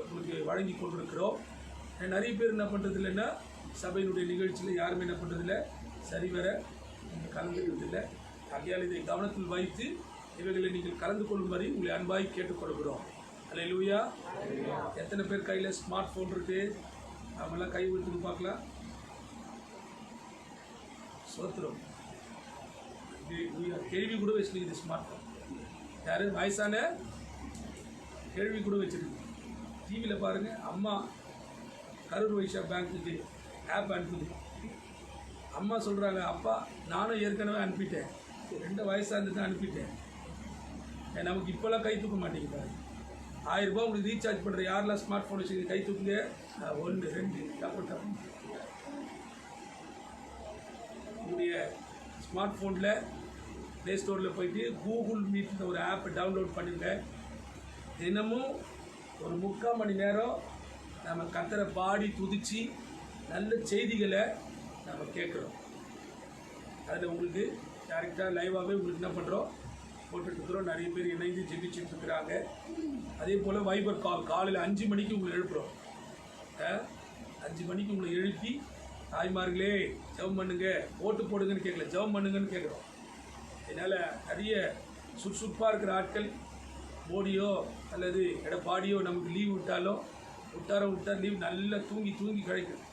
உங்களுக்கு வழங்கி கொண்டிருக்கிறோம். நிறைய பேர் என்ன பண்ணுறது இல்லைன்னா சபையினுடைய நிகழ்ச்சியில் யாருமே என்ன பண்ணுறதில்ல, சரிவர கலந்துக்கிறதில்லை. ஆகையால் இதை கவனத்தில் வைத்து இவைகளை நீங்கள் கலந்து கொள்ளும்படி உங்களை அன்பாய் கேட்டுக்கொள்கிறோம். ஹல்லேலூயா. எத்தனை பேர் கையில் ஸ்மார்ட் ஃபோன் இருக்கு? அவங்களாம் கை விட்டு பார்க்கலாம். சோத்திரம். கேள்வி கூட வச்சுருக்கு ஸ்மார்ட் ஃபோன். யாரு வயசான கேள்வி கூட வச்சிருக்கு. டிவியில் பாருங்க, அம்மா கரூர் வைஷா பேங்க்குக்கு ஆப் அனுப்புது. அம்மா சொல்கிறாங்க, அப்பா நானும் ஏற்கனவே அனுப்பிட்டேன், 2 வயசாக இருந்து தான் அனுப்பிட்டேன். நமக்கு இப்போல்லாம் கை தூக்க மாட்டேங்குது. 1000 ரூபாய் உங்களுக்கு ரீசார்ஜ் பண்ணுற யாரெல்லாம் ஸ்மார்ட் ஃபோன் வச்சுக்க கை தூக்குங்க. 1 2 டப்பு. உங்களுடைய ஸ்மார்ட் ஃபோனில் ப்ளே ஸ்டோரில் போயிட்டு கூகுள் மீட்ன்ற ஒரு ஆப்பை டவுன்லோட் பண்ணுங்க. தினமும் ஒரு 3/4 மணி நேரம் நம்ம கர்த்தரை பாடி துதித்து நல்ல செய்திகளை நம்ம கேட்குறோம். அதில் உங்களுக்கு டேரெக்டாக லைவாகவே உங்களுக்கு என்ன பண்ணுறோம், போட்டுட்ருக்குறோம். நிறைய பேர் இணைந்து ஜெபிச்சுட்டு இருக்கிறாங்க. அதே போல் வைபர் காலையில் 5 மணிக்கு உங்களை எழுப்புகிறோம். 5 மணிக்கு உங்களை எழுப்பி, தாய்மார்களே ஜெபம் பண்ணுங்க, ஓட்டு போடுங்கன்னு கேட்கல, ஜெபம் பண்ணுங்கன்னு கேட்குறோம். அதனால் நிறைய சுறுசுறுப்பாக இருக்கிற ஆட்கள் மோடியோ அல்லது எடப்பாடியோ நமக்கு லீவ் விட்டாலும் விட்டார் லீவ் நல்லா தூங்கி கழிக்கும்.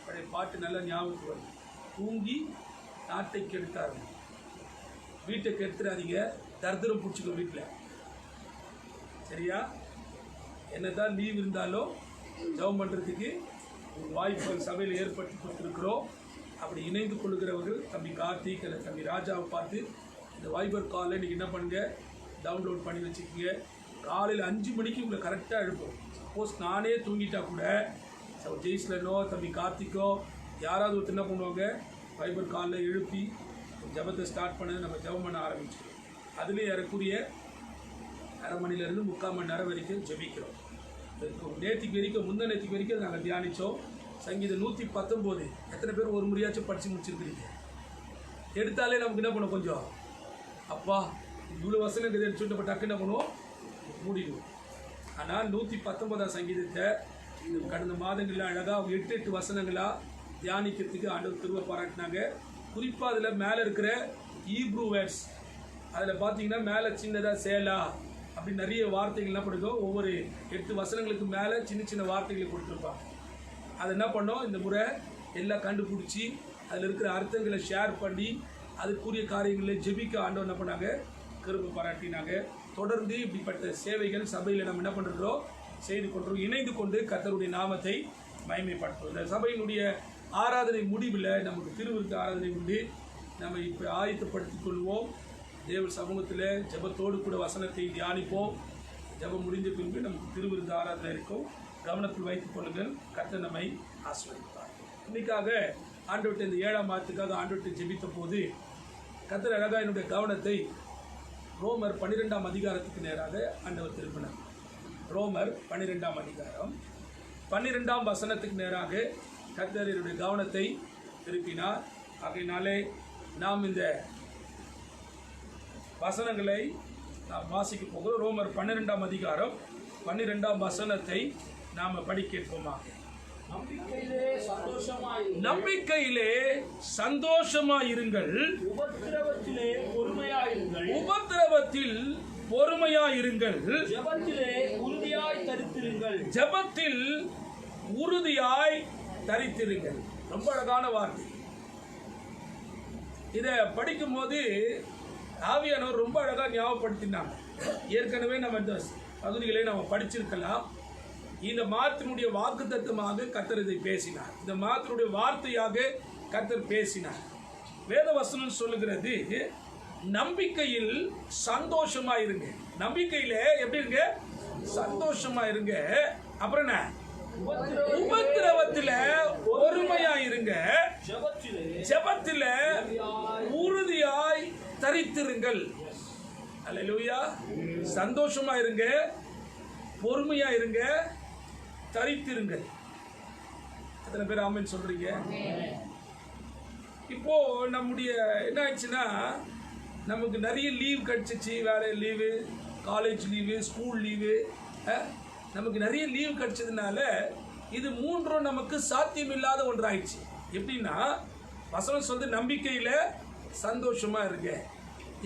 பழைய பாட்டு நல்லா ஞாபகத்துக்கு வரும். தூங்கி நாட்டை கெடுத்தார்கள். வீட்டை கெடுத்துடாதீங்க, தர்தரம் பிடிச்சிக்கோ வீட்டில். சரியா? என்னதான் லீவ் இருந்தாலும் ஜெபம் பண்ணுறதுக்கு வாய்ப்புகள் சபையில் ஏற்படுத்தி கொடுத்துருக்குறோம். அப்படி இணைந்து கொள்கிறவர்கள் தம்பி கார்த்திக் அல்லது தம்பி ராஜாவை பார்த்து இந்த வைபர் காலில் நீங்கள் என்ன பண்ணுங்கள், டவுன்லோட் பண்ணி வச்சுக்கோங்க. காலையில் 5 மணிக்கு உங்களை கரெக்டாக எழுப்போம். சப்போஸ் நானே தூங்கிட்டா கூட ஜெய்ஸ்லனோ தம்பி கார்த்திக்கோ யாராவது ஒருத்தர் என்ன பண்ணுவாங்க, வைபர் காலில் எழுப்பி ஜபத்தை ஸ்டார்ட் பண்ணது நம்ம ஜபம் பண்ண ஆரம்பிச்சிடும். அதுலேயே ஏறக்கூடிய 1/2 மணிலேருந்து 3/4 மணி நேரம் வரைக்கும் ஜெபிக்கிறோம். நேற்றுக்கு வரைக்கும் முந்தநேற்றுக்கு வரைக்கும் நாங்கள் தியானித்தோம். சங்கீதம் 119 எத்தனை பேர் ஒரு முறையாச்சும் படித்து முடிச்சிருக்கிறீங்க? எடுத்தாலே நமக்கு என்ன பண்ணுவோம், கொஞ்சம் அப்பா இவ்வளோ வசனம் சொல்லிட்டு நம்ம டக்கு என்ன பண்ணுவோம், மூடிடுவோம். ஆனால் 119ஆம் சங்கீதத்தை கடந்த மாதங்களில் அழகாக 8 வசனங்களாக தியானிக்கிறதுக்கு ஆண்டவர் கிருபை பாராட்டினாங்க. குறிப்பாக அதில் மேலே இருக்கிற ஈப்ரூ வேர்ட்ஸ், அதில் பார்த்தீங்கன்னா மேலே சின்னதாக சேலா அப்படி நிறைய வார்த்தைகள் என்ன பண்ணுதோ, ஒவ்வொரு 8 வசனங்களுக்கு மேலே சின்ன வார்த்தைகளை கொடுத்துருப்பாங்க. அதை என்ன பண்ணோம், இந்த முறை எல்லாம் கண்டுபிடிச்சி அதில் இருக்கிற அர்த்தங்களை ஷேர் பண்ணி அதுக்குரிய காரியங்களை ஜெபிக்க ஆண்டவர் என்ன பண்ணாங்க, கிருபை பாராட்டினாங்க. தொடர்ந்து இப்படிப்பட்ட சேவைகள் சபையில் நம்ம என்ன பண்ணுறோம், செய்து கொண்டோம். இணைந்து கொண்டு கர்த்தருடைய நாமத்தை மகிமைப்படுத்தும். இந்த சபையினுடைய ஆராதனை முடிவில் நமக்கு திருவிருத்த ஆராதனை உண்டு. நம்ம இப்போ ஆயத்தப்படுத்திக் கொள்வோம். தேவ சமூகத்தில் ஜெபத்தோடு கூட வசனத்தை தியானிப்போம். ஜெபம் முடிந்த பின்பு நமக்கு திருவிருத்த ஆராதனை இருக்கும். கவனத்தில் வைத்துக் கொள்ளுங்கள். கர்த்தர் நம்மை ஆசீர்வதிப்பார். இன்னைக்காக ஆண்டவர்கிட்ட இந்த 7ஆம் மாதத்துக்காக ஆண்டவர்கிட்ட ஜெபித்த போது கர்த்தர் அழகாக என்னுடைய கவனத்தை ரோமர் 12ஆம் அதிகாரத்துக்கு நேராக ஆண்டவர் திருப்பினார். ரோமர் 12ஆம் அதிகாரம் 12ஆம் வசனத்துக்கு நேராக கர்த்தர் என்னுடைய கவனத்தை திருப்பினார். ஆகையினாலே நாம் இந்த வசனங்களை நாம் வாசிக்க போகிறோம். ரோமர் 12ஆம் அதிகாரம் 12ஆம் வசனத்தை நாம் படிக்கேற்போமா. நம்பிக்கையிலே சந்தோஷமாயிருங்கள், உபத்திரவத்தில் பொறுமையாயிருங்கள், ஜெபத்திலே உறுதியாய் தரித்திருங்கள். ஜெபத்தில் உறுதியாய் தரித்திருங்கள். ரொம்ப அழகான வார்த்தை. இதை படிக்கும்போது ஆவியானவர் ரொம்ப அழகா ஞாபகப்படுத்தினாங்க. ஏற்கனவே நம்ம இந்த பகுதிகளை நம்ம படிச்சிருக்கலாம். இந்த மாதத்தினுடைய வாக்குத்தத்தமாக கர்த்தர் இதை பேசினார். இந்த மாதத்தினுடைய வார்த்தையாக கர்த்தர் பேசினார். வேத வசனம் சொல்லுகிறது, நம்பிக்கையில் சந்தோஷமா இருங்க. நம்பிக்கையில எப்படி இருங்க? சந்தோஷமா இருங்க. அப்புறம் என்ன? உபத்திரவத்தில பொறுமையா இருங்க. ஜெபத்தில உறுதியாய் தரித்திருங்கள். அல்லேலூயா. சந்தோஷமா இருங்க, பொறுமையா இருங்க, தரித்திருங்கள். எத்தனை பேர் ஆமென் சொல்றீங்க? இப்போ நம்முடைய என்ன ஆயிடுச்சுன்னா, நமக்கு நிறைய லீவ் கிடைச்சிச்சு. வேற leave, college leave, school leave, நமக்கு நிறைய லீவ் கிடைச்சதுனால இது மூன்றும் நமக்கு சாத்தியமில்லாத ஒன்றாயிடுச்சு. எப்படின்னா, வசனம் சொல்றது நம்பிக்கையில சந்தோஷமா இருக்கு.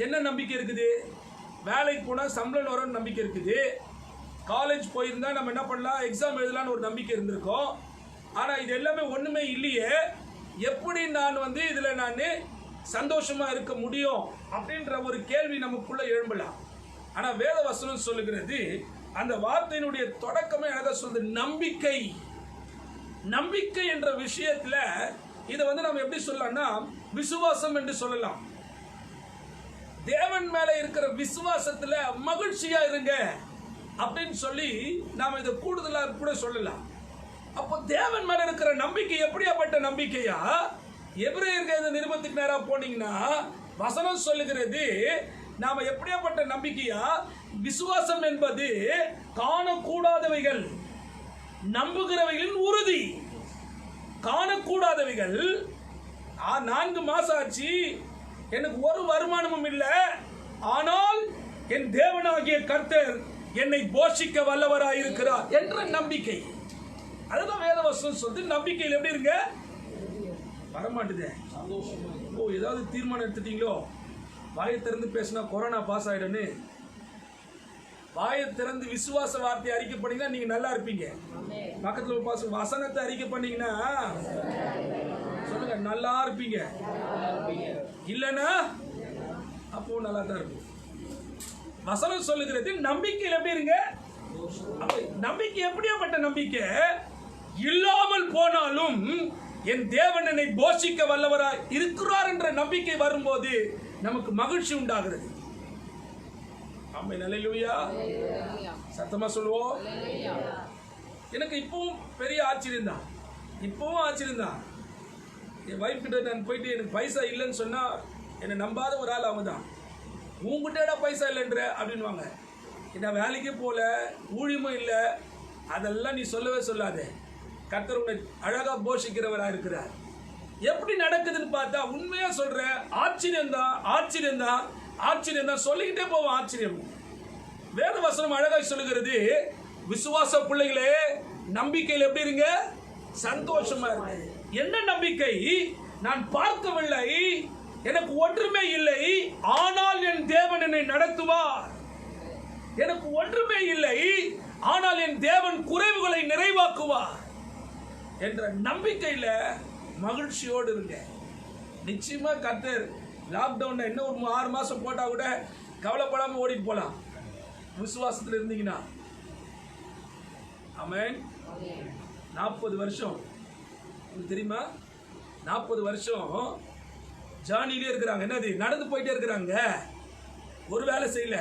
என்ன நம்பிக்கை இருக்குது? வேலைக்கு போனால் சம்பளம் வரும் நம்பிக்கை இருக்குது. காலேஜ் போயிருந்தா நம்ம என்ன பண்ணலாம், எக்ஸாம் எழுதலான்னு ஒரு நம்பிக்கை இருந்திருக்கோம். ஆனால் இது எல்லாமே ஒன்றுமே இல்லையே. எப்படி நான் இதில் நான் சந்தோஷமா இருக்க முடியும் அப்படின்ற ஒரு கேள்வி நமக்குள்ள எழும்பலாம். ஆனால் வேத வசனம் சொல்லுகிறது, அந்த வார்த்தையினுடைய தொடக்கமே அழகா சொல்றது நம்பிக்கை. நம்பிக்கை என்ற விஷயத்துல இதை நம்ம எப்படி சொல்லலாம்னா விசுவாசம் என்று சொல்லலாம். தேவன் மேல இருக்கிற விசுவாசத்துல மகிழ்ச்சியா இருங்க அப்படின்னு சொல்லி நாம இதை கூடுதலா கூட சொல்லலாம். அப்போ தேவன் மேல இருக்கிற நம்பிக்கை எப்படியாப்பட்ட நம்பிக்கையா? எபிரேயர் நிருபத்துக்கு நேரா போனீங்கன்னா வசனம் சொல்லுகிறது, நாம எப்படியாப்பட்ட நம்பிக்கையா? விசுவாசம் என்பது காணக்கூடாதவைகள், நம்புகிறவைகளின் உறுதி. காணக்கூடாதவைகள். 4 மாசம் ஆச்சு, எனக்கு ஒரு வருமானமும் இல்லை, ஆனால் என் தேவனாகிய கர்த்தர் என்னை போஷிக்க வல்லவராயிருக்கிறார் என்ற நம்பிக்கை. அதுதான் வேதவசனம் சொல்றது. நம்பிக்கையில் எப்படி இருங்க? வரமாட்டுதே. ஓ, ஏதாவது தீர்மானம் எடுத்துட்டீங்களோ? வாயை திறந்து பேசினா கொரோனா பாஸ் ஆயிடுன்னு. வாயை திறந்து விசுவாச வார்த்தையை அறிக்கை பண்ணீங்கன்னா நீங்க நல்லா இருப்பீங்க. பக்கத்துல பாஸ் வசனத்தை அறிக்கை பண்ணீங்கன்னா சொல்லுங்க, நல்லா இருப்பீங்க. இல்லைன்னா அப்போ நல்லா தான் இருக்கும். வசனம் சொல்லுகிறது நம்பிக்கையில் எப்படி இருங்க? நம்பிக்கை எப்படியாப்பட்ட நம்பிக்கை? இல்லாமல் போனாலும் என் தேவன் என்னை போஷிக்க வல்லவராய் இருக்கிறார் என்ற நம்பிக்கை வரும்போது நமக்கு மகிழ்ச்சி உண்டாகிறது. ஆமென். அல்லேலூயா. சத்தமா சொல்லுவோம். எனக்கு இப்பவும் பெரிய ஆச்சரியம் தான். இப்பவும் ஆச்சரியம் தான். என் வைஃப் கிட்ட நான் போயிட்டு எனக்கு பைசா இல்லைன்னு சொன்னா என்னை நம்பாத ஒரு ஆள் அவங்க தான். உங்ககிட்ட பைசா இல்லைன்ற அப்படின்வாங்க. நான் வேலைக்கே போல, ஊழியமும் இல்லை, அதெல்லாம் நீ சொல்லவே சொல்லாதே. கர்த்தர் உன்னை அழகா போஷிக்கிறவராக இருக்கிறார். எப்படி நடக்குதுன்னு பார்த்தா உண்மையா சொல்றேன், ஆச்சரியம் தான், ஆச்சரியம் தான், ஆச்சரியம் தான், சொல்லிக்கிட்டே போவோம். ஆச்சரியம். வேத வசனம் அழகாய் சொல்லுகிறது, விசுவாச பிள்ளைகளே நம்பிக்கையில் எப்படி இருங்க? சந்தோஷமா இருங்க. என்ன நம்பிக்கை? நான் பார்க்கவில்லை, எனக்கு ஒன்றுமே இல்லை, ஆனால் என் தேவன் என்னை நடத்துவார். எனக்கு ஒன்றுமே இல்லை, ஆனால் என் தேவன் குறைவுகளை நிறைவாக்குவார் என்ற நம்பிக்கையில மகிழ்ச்சியோடு இருங்க. நிச்சயமா கர்த்தர் லாக்டவுன் இன்னும் ஒரு 6 மாசம் போட்டா கூட கவலைப்படாம ஓடிட்டு போலாம், விசுவாசத்தில் இருந்தீங்கன்னா. ஆமென். 40 வருஷம் உங்களுக்கு தெரியுமா? 40 வருஷம் ஜானிலே இருக்கிறாங்க. என்னது? நடந்து போயிட்டே இருக்கிறாங்க. ஒரு வேலை செய்யல,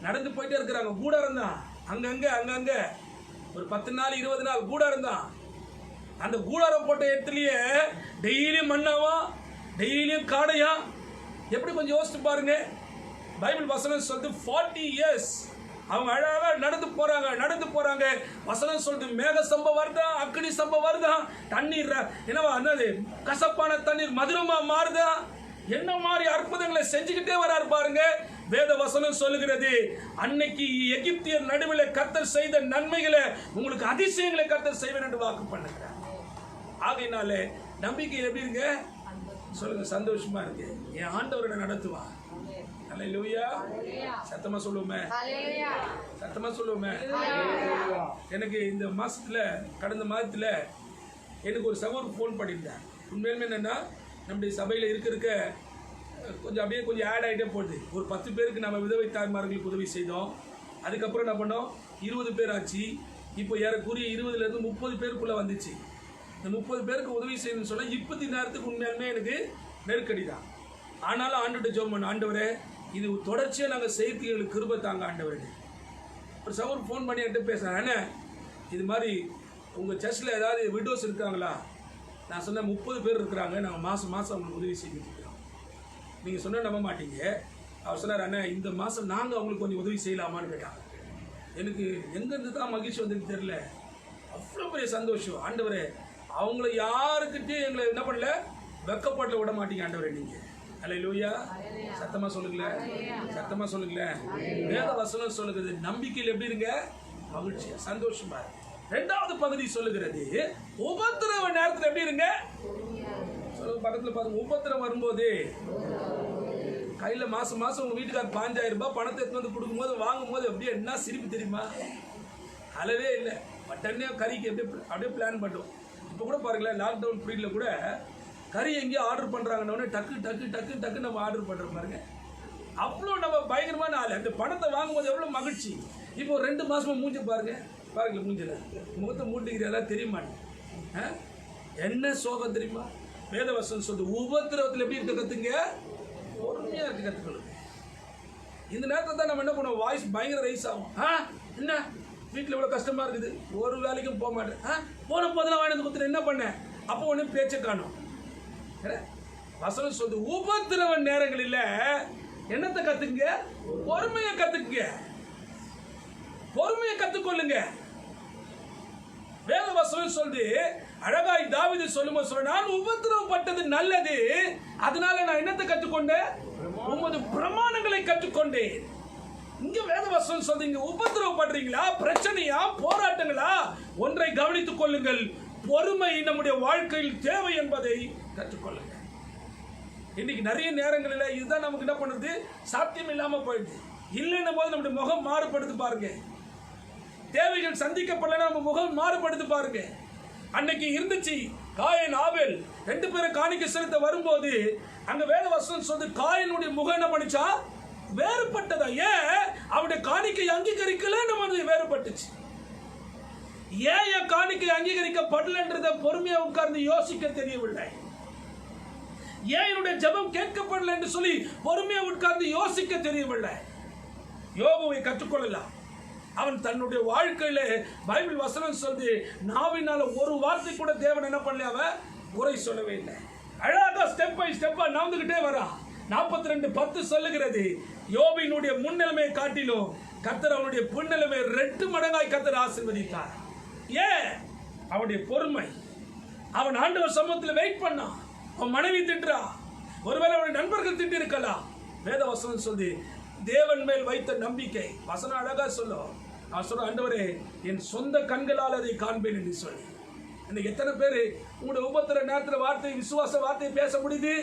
நடந்து போயிட்டே இருக்கிறாங்க. கூடாரம் தான் அங்கங்க ஒரு 10 நாள் 20 நாள் கூடாரம் தான். அந்த கூடாரம் போட்ட இடத்துலயே டெய்லியும் மண்ணாவா, டெய்லியும் காடையா. எப்படி கொஞ்சம் யோசிச்சு பாருங்க. பைபிள் வசனம் சொல்லுது 40 இயர்ஸ் அவங்க அழகா நடந்து போறாங்க. வசனம் சொல்லுது மேக சம்பவம் வருதா, அக்னி சம்பவம் வருதா, தண்ணீர் என்னவா என்னது கசப்பான தண்ணீர் மதுரமா மாறுதா. என்ன மாதிரி அற்புதங்களை செஞ்சுக்கிட்டே வராரு பாருங்க. வேத வசனம் சொல்லுகிறது, அன்னைக்கு எகிப்தியர் நடுவில் கர்த்தர் செய்த நன்மைகளை, உங்களுக்கு அதிசயங்களை கர்த்தர் செய்வேன் என்று வாக்கு பண்ணுகிறார். ஆகையினால நம்பிக்கையில் எப்படி இருங்க? சொல்லுங்க, சந்தோஷமா இருக்கு. என் ஆண்டவரை நடத்துவா. அல்லேலூயா. சத்தமா சொல்லுவோமே, சத்தமா சொல்லுவோமே. எனக்கு இந்த மாசத்துல, கடந்த மாதத்துல எனக்கு ஒரு சகோதரர் ஃபோன் பண்ணியிருந்தேன். உண்மையிலுமே என்னன்னா, நம்முடைய சபையில் இருக்க கொஞ்சம் ஆட் ஆகிட்டே போகுது. ஒரு 10 பேருக்கு நம்ம விதவை தாய்மார்களுக்கு உதவி செய்தோம். அதுக்கப்புறம் என்ன பண்ணோம், 20 பேர் ஆச்சு. இப்போ ஏறக்குறைய 20லேருந்து 30 பேருக்குள்ளே வந்துச்சு. இந்த 30 பேருக்கு உதவி செய்யணும்னு சொன்னால் இப்போத்தி நேரத்துக்கு உண்மையாலுமே எனக்கு நெருக்கடி தான். ஆனாலும் ஆண்டவர்கிட்ட ஜெபம் பண்ண, ஆண்டவரே இது தொடர்ச்சியாக நாங்கள் செய்யறதுக்கு எங்களுக்கு கிருபை தாங்க ஆண்டவரே. ஒரு சகோதரர் ஃபோன் பண்ணி என்கிட்ட பேசுகிறேன், அண்ணே இது மாதிரி உங்கள் சர்ச்சில் ஏதாவது விடோஸ் இருக்காங்களா? நான் சொன்னேன் 30 பேர் இருக்கிறாங்க, நாங்கள் மாதம் அவங்களுக்கு உதவி செஞ்சுட்டு இருக்கிறோம். நீங்கள் சொன்ன நம்ப மாட்டீங்க. அவர் சொன்னார், அண்ணே இந்த மாதம் நாங்கள் அவங்களுக்கு கொஞ்சம் உதவி செய்யலாமான்னு கேட்டாங்க. எனக்கு எங்கேருந்து தான் மகிழ்ச்சி வந்துருக்கு தெரியல. அவ்வளோ பெரிய சந்தோஷம். ஆண்டவரே அவங்கள யாருக்கிட்டே எங்களை என்ன பண்ணல, வெக்கப்படல விட மாட்டீங்க ஆண்டவரே நீங்கள். அல்லேலூயா. சத்தமாக சொல்லுங்களேன், சத்தமாக சொல்லுங்களேன். வேத வசனம் சொல்லுகிறது, நம்பிக்கையில் எப்படி இருங்க, மகிழ்ச்சியா சந்தோஷமா. 2வது பகுதி சொல்லுகிறது, உபத்திரவ நேரத்தில் எப்படி இருங்க. சொல்லுங்க, பக்கத்தில் பாருங்க. உபத்திரம் வரும்போது கையில் மாதம் உங்கள் வீட்டுக்கார 5000 ரூபாய் பணத்தை எடுத்து வந்து கொடுக்கும்போது வாங்கும்போது அப்படியே என்ன சிரிப்பு தெரியுமா? அளவே இல்லை. உடனே கறிக்கு அப்படியே பிளான் பண்ணுவோம். இப்போ கூட பாருங்களேன், லாக்டவுன் பீரியடில் கூட கறி எங்கேயோ ஆர்டர் பண்ணுறாங்கன்னு டக்கு நம்ம ஆர்டர் பண்ணுற பாருங்க. அவ்வளோ நம்ம பயங்கரமான ஆள். அந்த பணத்தை வாங்கும்போது எவ்வளோ மகிழ்ச்சி. இப்போ 2 மாதமாக மூஞ்சி பாருங்க மூஞ்சில் முகத்தை மூட்டிக்கிறதா தெரிய மாட்டேன். என்ன சோகம் தெரியுமா? வேதவசனம் சொல்லுது, உபத்திரவத்தில் எப்படி இருக்க கற்றுங்க, பொறுமையாக இருக்க கற்றுக்கணும். இந்த நேரத்தில் தான் நம்ம என்ன பண்ணுவோம், வாய்ஸ் பயங்கர ரைஸ் ஆகும். என்ன வீட்டில் இவ்வளோ கஷ்டமாக இருக்குது, ஒரு வேலைக்கும் போக மாட்டேன், போன போதெல்லாம் வாங்கி கொடுத்துட்டு என்ன பண்ணேன், அப்போ ஒன்றும் பேச்சை காணும். வசனம் சொல்லுது, உபத்திரவ நேரங்களில் என்னத்தை கற்றுக்குங்க, பொறுமையை கற்றுக்குங்க, பொறுமையை கற்றுக்கொள்ளுங்க. வேத வசனம் சொல்லுது, அழகாய் தாவீது சொல்லும்போது சொல்ல, நான் உபத்திரவப்பட்டது நல்லது, அதனால நான் என்னத்தை கற்றுக்கொண்டேன், உமது பிரமாணங்களை கற்றுக்கொண்டேன். இங்க வேத வசனம் சொல்லுது, இங்க உபத்திரவப்படுறீங்களா, பிரச்சனையா, போராட்டங்களா, ஒன்றை கவனித்துக் கொள்ளுங்கள், பொறுமை நம்முடைய வாழ்க்கையில் தேவை என்பதை கற்றுக்கொள்ளுங்க. இன்னைக்கு நிறைய நேரங்களில் இதுதான் நமக்கு என்ன பண்ணுறது, சாத்தியம் இல்லாமல் போயிடுது. இல்லைன்னும் போது நம்முடைய முகம் மாறுபடுது பாருங்க. தேவைகள் சந்திக்கப்படலைன்னா நம்ம முகம் மாறுபடுது பாருங்க. அன்னைக்கு இருந்துச்சு காயன் ஆபேல் 2 பேரும் காணிக்கை செலுத்த வரும்போது அங்க வேத வசனம் சொல்லுது, காயனுடைய முகம் என்ன பண்ணிச்சா, வேறுபட்டதா. ஏன் அவனுடைய காணிக்கை அங்கீகரிக்கல, நம்ம வேறுபட்டுச்சு. ஏன் என் காணிக்கை அங்கீகரிக்கப்படலன்றத பொறுமையா உட்கார்ந்து யோசிக்க தெரியவில்லை. ஏன் என்னுடைய ஜெபம் கேட்கப்படல என்று சொல்லி பொறுமையா உட்கார்ந்து யோசிக்க தெரியவில்லை. யோபுவை கற்றுக்கொள்ளலாம். அவன் தன்னுடைய வாழ்க்கையில பைபிள் வசனம் சொல்லுது, நாவினால ஒரு வார்த்தை கூட தேவன் என்ன பண்ணல, அவன் குறை சொல்லவே இல்லை. அழகா ஸ்டெப் பை ஸ்டெப்பா நடந்துகிட்டே வரான். 42:10 சொல்லுகிறது, யோபினுடைய முன்னிலைமையை காட்டிலும் கர்த்தர் அவனுடைய பின்னிலைமை 2 மடங்காய் கர்த்தர் ஆசீர்வதித்தார். ஏன்? அவனுடைய பொறுமை. அவன் ஆண்டவர் சமூகத்தில் வெயிட் பண்ணான். அவன் மனைவி திட்டுறா, ஒருவேளை அவனுடைய நண்பர்கள் திட்டி இருக்கலாம். வேத வசனம் சொல்லி தேவன் மேல் வைத்த நம்பிக்கை. வசனம் அழகா சொல்லும். நான் சொல்ற, ஆண்டவரே என் சொந்த கண்களால் அதை காண்பேன் என்று சொல்லி. இன்னைக்கு எத்தனை பேர் உங்களுடைய உபத்திர நேரத்தில் வார்த்தை, விசுவாச வார்த்தையை பேச முடியுது?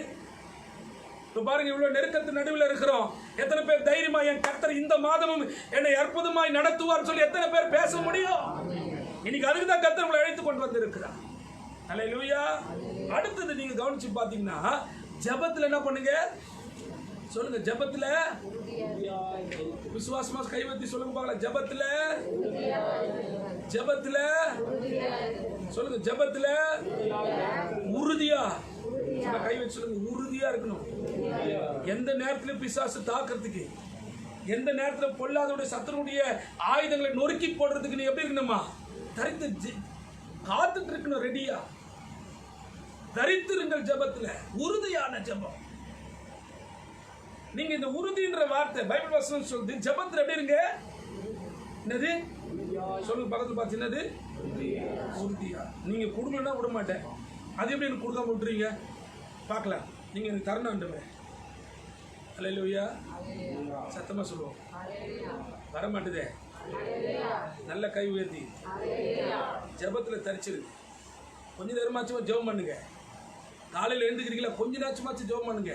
இப்போ பாருங்க, இவ்வளவு நெருக்கத்து நடுவில் இருக்கிறோம். எத்தனை பேர் தைரியமா என் கர்த்தர் இந்த மாதமும் என்னை அற்புதமாய் நடத்துவார் சொல்லி எத்தனை பேர் பேச முடியும்? இன்னைக்கு அதுக்கு தான் கர்த்தர் உங்களை அழைத்து கொண்டு வந்திருக்கிறார். அல்லேலூயா. அடுத்தது நீங்க கவனிச்சு பாத்தீங்கன்னா, ஜெபத்துல என்ன பண்ணுங்க சொல்லுங்க, ஜெபத்துல விசுவாசமா கைவத்தி சொல்லுங்க பார்க்கலாம். ஜெபத்துல சொல்லுங்க, ஜெபத்துல உறுதியா கை வச்சு சொல்லுங்க, உறுதியா இருக்கணும். எந்த நேரத்துல பிசாசு தாக்குறதுக்கு, எந்த நேரத்துல பொல்லாதோட சத்துருடைய ஆயுதங்களை நொறுக்கி போடுறதுக்கு நீ எப்படி இருக்கணுமா, தரித்து காத்துட்டு இருக்கணும், ரெடியா தரித்திருங்கள். ஜெபத்துல உறுதியான ஜெபம். நீங்க இந்த உறுதின்ற வார்த்தை பைபிள் வசனம் சொல்லுது, ஜெபத்துல எப்படி இருங்க, என்னது சொல்லுங்க பக்கத்துல பார்த்து, என்னது உறுதியா. நீங்க கொடுக்கலன்னா விட மாட்டேன். அது எப்படி எனக்கு கொடுக்காம விட்டுறீங்க பார்க்கலாம். நீங்க எனக்கு தரணும் ஆண்டவரே. அல்லேலூயா. சத்தமா சொல்லுவோம். வர மாட்டுதே. நல்ல கை உயர்த்தி ஜெபத்துல தரிச்சிருக்கு. கொஞ்ச நேரமாச்சும் ஜெபம் பண்ணுங்க. காலையில் எழுந்துக்கிறீங்களா, கொஞ்ச நேரமாச்சும் ஜெபம் பண்ணுங்க.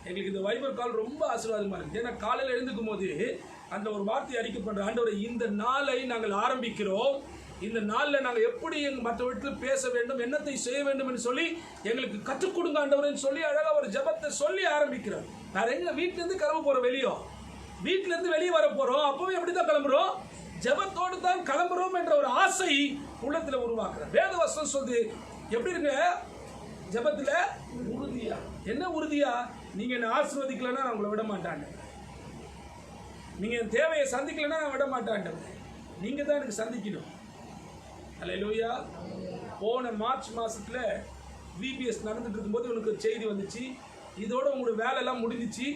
எங்களுக்கு இந்த வைபர் கால் ரொம்ப ஆசீர்வாதமாக இருக்குது. ஏன்னா காலையில் எழுந்துக்கும் போது அந்த ஒரு வார்த்தை அறிக்கப்படுற, ஆண்டவரே இந்த நாளை நாங்கள் ஆரம்பிக்கிறோம், இந்த நாளில் நாங்கள் எப்படி மற்ற வீட்டில் பேச வேண்டும், என்னத்தை செய்ய வேண்டும் என்று சொல்லி எங்களுக்கு கற்றுக் கொடுங்க ஆண்டவரேன்னு சொல்லி அழகாக ஒரு ஜெபத்தை சொல்லி ஆரம்பிக்கிறோம். வேற எங்க வீட்டிலேருந்து கிளம்ப போகிறோம், வீட்டிலேருந்து வெளியே வர போகிறோம், அப்பவே எப்படி தான் கிளம்புறோம், ஜெபத்தோடு தான் கிளம்புறோம் என்ற ஒரு ஆசை உள்ளத்தில் உருவாக்குறோம். வேத வசனம் சொல்லுது எப்படி இருங்க, ஜெபத்தில் உறுதியா. என்ன உறுதியா? நீங்க என்ன ஆசீர்வதிக்கலன்னா நான் உங்களை விட மாட்டாங்க, நீங்க என் தேவையை சந்திக்கலன்னா நான் விட மாட்டாங்க, நீங்க தான் எனக்கு சந்திக்கணும். அல்லேலூயா. போன மார்ச் மாசத்துல விபிஎஸ் நடந்துட்டு இருக்கும்போது உனக்கு ஒரு செய்தி வந்துச்சு, இதோட உங்களோட வேலையெல்லாம் முடிஞ்சிச்சு,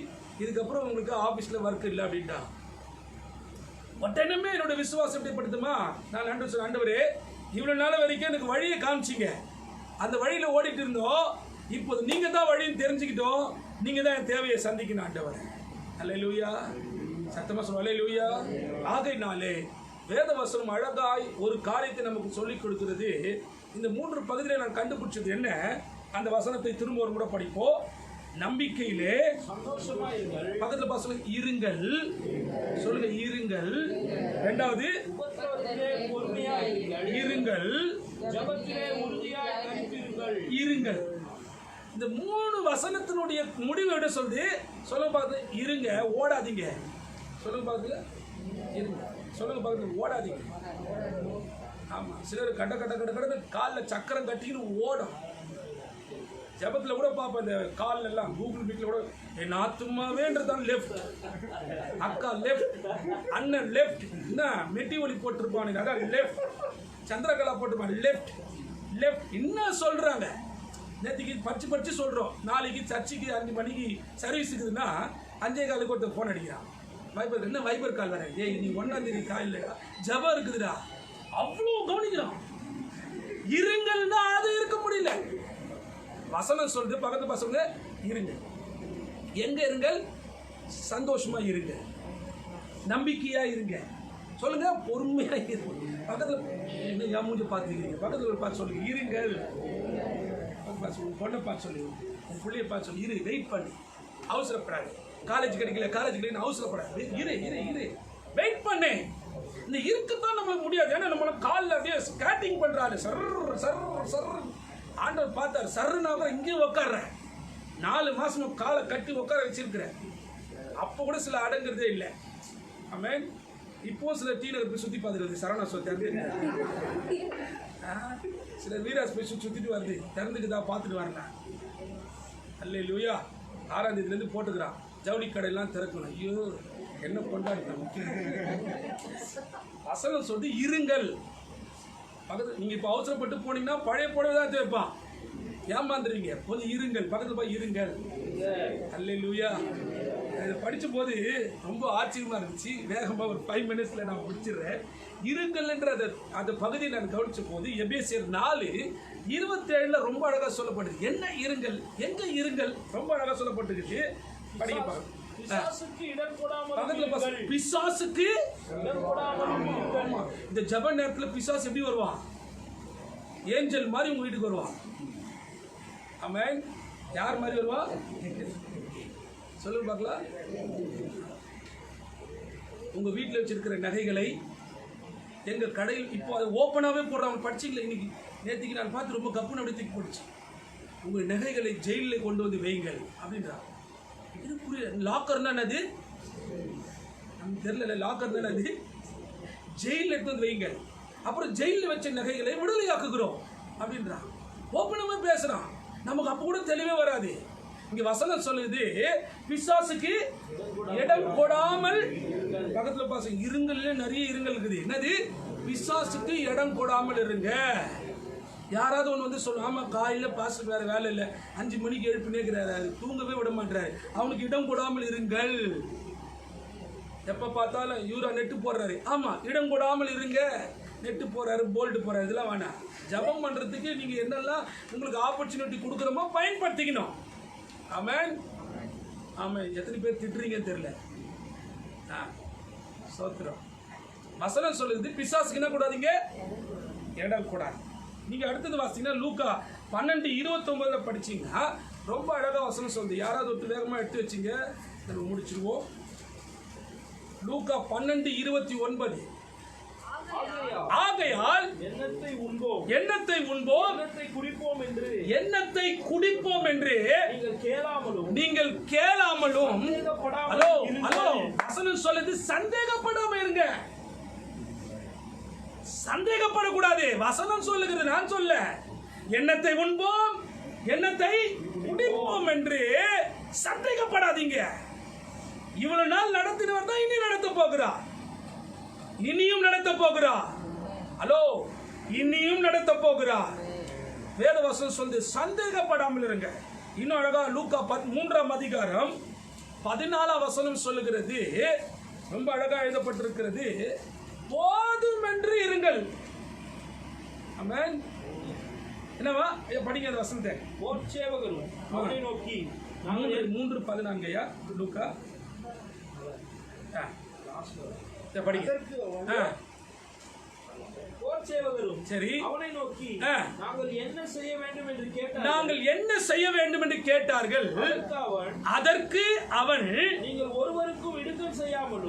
இதுக்கப்புறம் உங்களுக்கு ஆஃபீஸில் ஒர்க் இல்லை அப்படின்ட்டா. உடனே என்னோட விசுவாசம் எப்படிப்படுத்துமா, நான் நன்றி சொல்ல, ஆண்டவரே இவ்வளோ நாள் வரைக்கும் எனக்கு வழியை காமிச்சிங்க, அந்த வழியில் ஓடிட்டு இருந்தோம், இப்போது நீங்கள் தான் வழின்னு தெரிஞ்சுக்கிட்டோம், நீங்கள் தான் என் தேவையை சந்திக்கணும் ஆண்டவர். அல்லேலூயா. சத்தமாக சொல்ல அல்லேலூயா. ஆகையினாலே வேதவசனம் அழகாய் ஒரு காரியத்தை நமக்கு சொல்லிக் கொடுக்கிறது. இந்த 3 பகுதியில் நான் கண்டுபிடிச்சது என்ன, அந்த வசனத்தை திரும்ப ஒரு முறை படிப்போம். நம்பிக்கையிலே சந்தோஷமா இருங்கள், பக்கத்துல பசங்க இருங்கள், சொல்லுங்க இருங்கள். இரண்டாவது இருங்கள், ஜெபத்திலே உறுதியாய் தரித்திருங்கள், இருங்கள். இந்த 3 வசனத்தினுடைய முடிவு என்ன சொல்லுது? சொல்லுங்க பார்த்து, இருங்க, ஓடாதீங்க. சொல்லுங்க பார்த்து, இருங்க. சொல்லுங்க பார்த்து, ஓடாதீங்க. ஆமா, சிலர் கட்ட கட்ட கட்ட கட்ட காலில் சக்கரம் கட்டின்னு ஓடும். ஜபத்தில் கூட பார்ப்பேன், இந்த கால் எல்லாம் கூகுள் மீட்டில் கூட என் ஆத்துமாவேன்றதான் லெஃப்ட், அக்கா லெஃப்ட், அண்ணன் லெஃப்ட், என்ன மெட்டி ஒலி போட்டிருப்பானுங்க அதான் லெஃப்ட், சந்திரகலா போட்டிருப்பாங்க லெஃப்ட் லெஃப்ட், என்ன சொல்றாங்க. நேற்றுக்கு படிச்சு சொல்றோம், நாளைக்கு சர்ச்சுக்கு 5 மணிக்கு சர்வீஸ் இருக்குதுன்னா 5:15 ஒருத்தர் ஃபோன் அடிக்கிறான், வைபர் என்ன வைபர் கால் வர, ஏய் நீ 1ஆம் தேதி காலையில் ஜபம் இருக்குதுடா, அவ்வளோ கவனிக்கிறான். இருங்கள்னா அது இருக்க முடியல. வசனம் சொல்றது பக்கத்து பசங்க இருங்க. எங்க இருங்கள்? சந்தோஷமா இருங்க, நம்பிக்கையா இருங்க. சொல்லுங்க, பொறுமையா இருங்க. பக்கத்துல என்ன என் மூஞ்சி பார்த்துக்கிறீங்க, பக்கத்துல பார்த்து சொல்லுங்க இருங்கள். பொண்ணை பார்த்து சொல்லி, உன் பிள்ளைய பார்த்து சொல்லி இரு, வெயிட் பண்ணி, அவசரப்படாது. காலேஜ் கிடைக்கல அவசரப்படாது, இரு இரு இரு, வெயிட் பண்ணு. இந்த இருக்குதான் நம்மளுக்கு முடியாது. ஏன்னா நம்மள காலில் அப்படியே ஸ்கேட்டிங் பண்றாரு, சர் சர் சர். ஆண்டவர் பார்த்தார், சர்னாக இங்கே உட்கார்றேன், 4 மாசமா காலை கட்டி உட்கார வச்சிருக்கிறேன், அப்போ கூட சில அடங்குறதே இல்லை. ஆமென். இப்போ சில டீனர் போய் சுற்றி பார்த்துருது, சரணா சொல்லி சில வீராஸ் போய் சுற்றிட்டு வருது, திறந்துக்குதா பார்த்துட்டு வரலாம். அல்லேலூயா. 6ஆம் தேதியிலேருந்து போட்டுக்கிறான், ஜவுளி கடையெல்லாம் திறக்கணும். ஐயோ என்ன கொண்டாடிட்டோம். வசனம் சொல்லி இருங்கள். பக்கத்து நீங்கள் இப்போ அவசரப்பட்டு போனீங்கன்னா பழைய புடவை தான் வைப்பான், ஏமாந்துருவீங்க. கொஞ்சம் இருங்கள், பக்கத்தில் போய் இருங்கள். அல்லேலூயா. இதை படித்த போது ரொம்ப ஆச்சரியமாக இருந்துச்சு. வேகமாக ஒரு 5 மினிட்ஸில் நான் முடிச்சிடுறேன். இருங்கள்ன்ற அந்த பகுதியை நான் கவனித்த போது எபேசியர் 4:27 ரொம்ப அழகாக சொல்லப்படுது. என்ன இருங்கள், எங்கே இருங்கள், ரொம்ப அழகாக சொல்லப்பட்டிருக்கு. படிக்க பிசாசுக்கு இந்த ஜப நேரத்தில் பிசாசு எப்படி வருவான்? ஏஞ்சல் மாதிரி உங்க வீட்டுக்கு வருவான். ஆமென். யார் மாதிரி வருவான் சொல்லுங்க பார்க்கலாம். உங்க வீட்டில் வச்சிருக்கிற நகைகளை எங்க கடையில் இப்போ அதை ஓப்பனாகவே போடுறாங்க. படிச்சிங்களா இன்னைக்கு? நேற்றுக்கு நான் பார்த்து ரொம்ப கப்புன்னு அப்படி தூக்கி போட்டுச்சு. உங்கள் நகைகளை ஜெயிலில் கொண்டு வந்து வையுங்கள் அப்படின்றாங்க. இது புரியல. லாக்கர்னா என்னது நமக்கு தெரியல. லாக்கர்னா என்னது? ஜெயிலில் எடுத்து வந்து வையுங்கள். அப்புறம் ஜெயிலில் வச்ச நகைகளை விடுதலையாக்குகிறோம் அப்படின்றான். ஓப்பனாகவே பேசுகிறான். நமக்கு அப்போ கூட தெளிவே வராது. இங்க வசனம் சொல்லுது, பிசாசுக்கு இடம் கொடாமல், பக்கத்துல பாசம் இருங்கள், நிறைய இருங்கள் இருக்குது. என்னது? பிசாசுக்கு இடம் கொடாமல் இருங்க. யாராவது ஒன்று வந்து சொல்லுவோம், ஆமாம் காலையில் பாஸ்டர் வேறு வேலை இல்லை, 5 மணிக்கு எழுப்பினேங்கிறாரு, தூங்கவே விட மாட்டாரு, அவனுக்கு இடம் கொடாமல் இருங்கள். எப்போ பார்த்தாலும் யூரா நெட்டு போடுறாரு, ஆமாம் இடம் கொடாமல் இருங்க. நெட்டு போடுறாரு, போல்ட்டு போடுறாரு, இதெல்லாம் வேணாம். ஜபம் பண்ணுறதுக்கு நீங்கள் என்னெல்லாம் உங்களுக்கு ஆப்பர்ச்சுனிட்டி கொடுக்குறோமோ பயன்படுத்திக்கணும். ஆமென். ஆமாம். எத்தனை பேர் திட்டுறீங்கன்னு தெரியல. சோத்திரம். வசனம் சொல்லுது, பிசாசுக்கு என்ன கூடாதீங்க? இடம் கூடாது. நீங்கள் அடுத்தது வாசிங்கன்னா லூக்கா 12:29 படிச்சீங்கன்னா ரொம்ப அழகா வசனம் சொல்லுது. யாராவது ஒருத்தர் வேகமா எடுத்து வச்சிங்க, நம்ம முடிச்சிருவோம். லூக்கா 12:29. ஆகையால் எண்ணத்தை உண்போம், எண்ணத்தை உண்போம், எண்ணத்தை குடிப்போம் என்று, எண்ணத்தை குடிப்போம் என்று நீங்கள் கேளாமலும் ஹலோ ஹலோ வசனம் சொல்லுது, சந்தேகப்படாம இருங்க. சந்தேகப்படக்கூடாது. வசனம் சொல்லுகிறது, நான் சொல்ல. எண்ணத்தை உண்போம், எண்ணத்தை குடிப்போம் என்று சந்தேகப்படாதீங்க. இவ்வளவு நாள் நடத்தினவர் தான் இனி நடத்த போகிறார், இனியும் நடத்த போகிறார். ஹலோ, இனியும் நடத்த போகிறார். வேதவசனம் சொல்லி சந்தேகப்படாமல் இருங்க. இன்னும் அழகா லூக்கா 3:14 சொல்லுகிறது, ரொம்ப அழகா எழுதப்பட்டிருக்கிறது, போதும் என்று இருங்கள். ஆமென். என்னவா படிங்க அந்த வசனத்தை. போர்ச்சேவகரும் அவனை நோக்கி 3:14 லூக்கா படிங்க. போர்ச்சேவகரும் சரி, அவனை நோக்கி நாங்கள் என்ன செய்ய வேண்டும் என்று கேட்டார்கள். நாங்கள் என்ன செய்ய வேண்டும் என்று கேட்டார்கள். அதற்கு அவன், நீங்கள் ஒருவனுக்கும் இடுக்கண் செய்யாமல்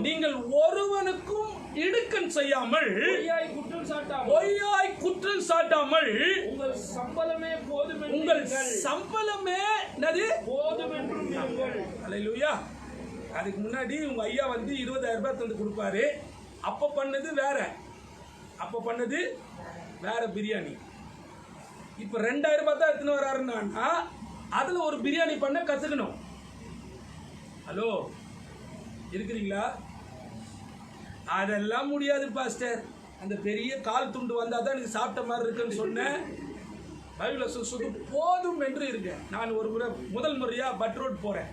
பொய்யாய் குற்றம் சாட்டாமல் உங்கள் சம்பளமே போதும் என்று அல்லேலூயா. அதுக்கு முன்னாடி உங்க ஐயா வந்து 20,000 ரூபாய் தந்து கொடுப்பாரு. அப்ப பண்ணது வேற பிரியாணி. இப்ப 2,000 ரூபாய் தான் எடுத்துன்னு வராருன்னா அதுல ஒரு பிரியாணி பண்ண கத்துக்கணும். ஹலோ, இருக்கிறீங்களா? அதெல்லாம் முடியாது பாஸ்டர். அந்த பெரிய கால் துண்டு வந்தாதான் நீங்க சாப்பிட்ட மாதிரி இருக்குன்னு சொன்னேன். பைபிள்ல சொல்லு, போதும் என்று இருக்க. நான் ஒரு முதல் முறையா பட் ரோட் போறேன்.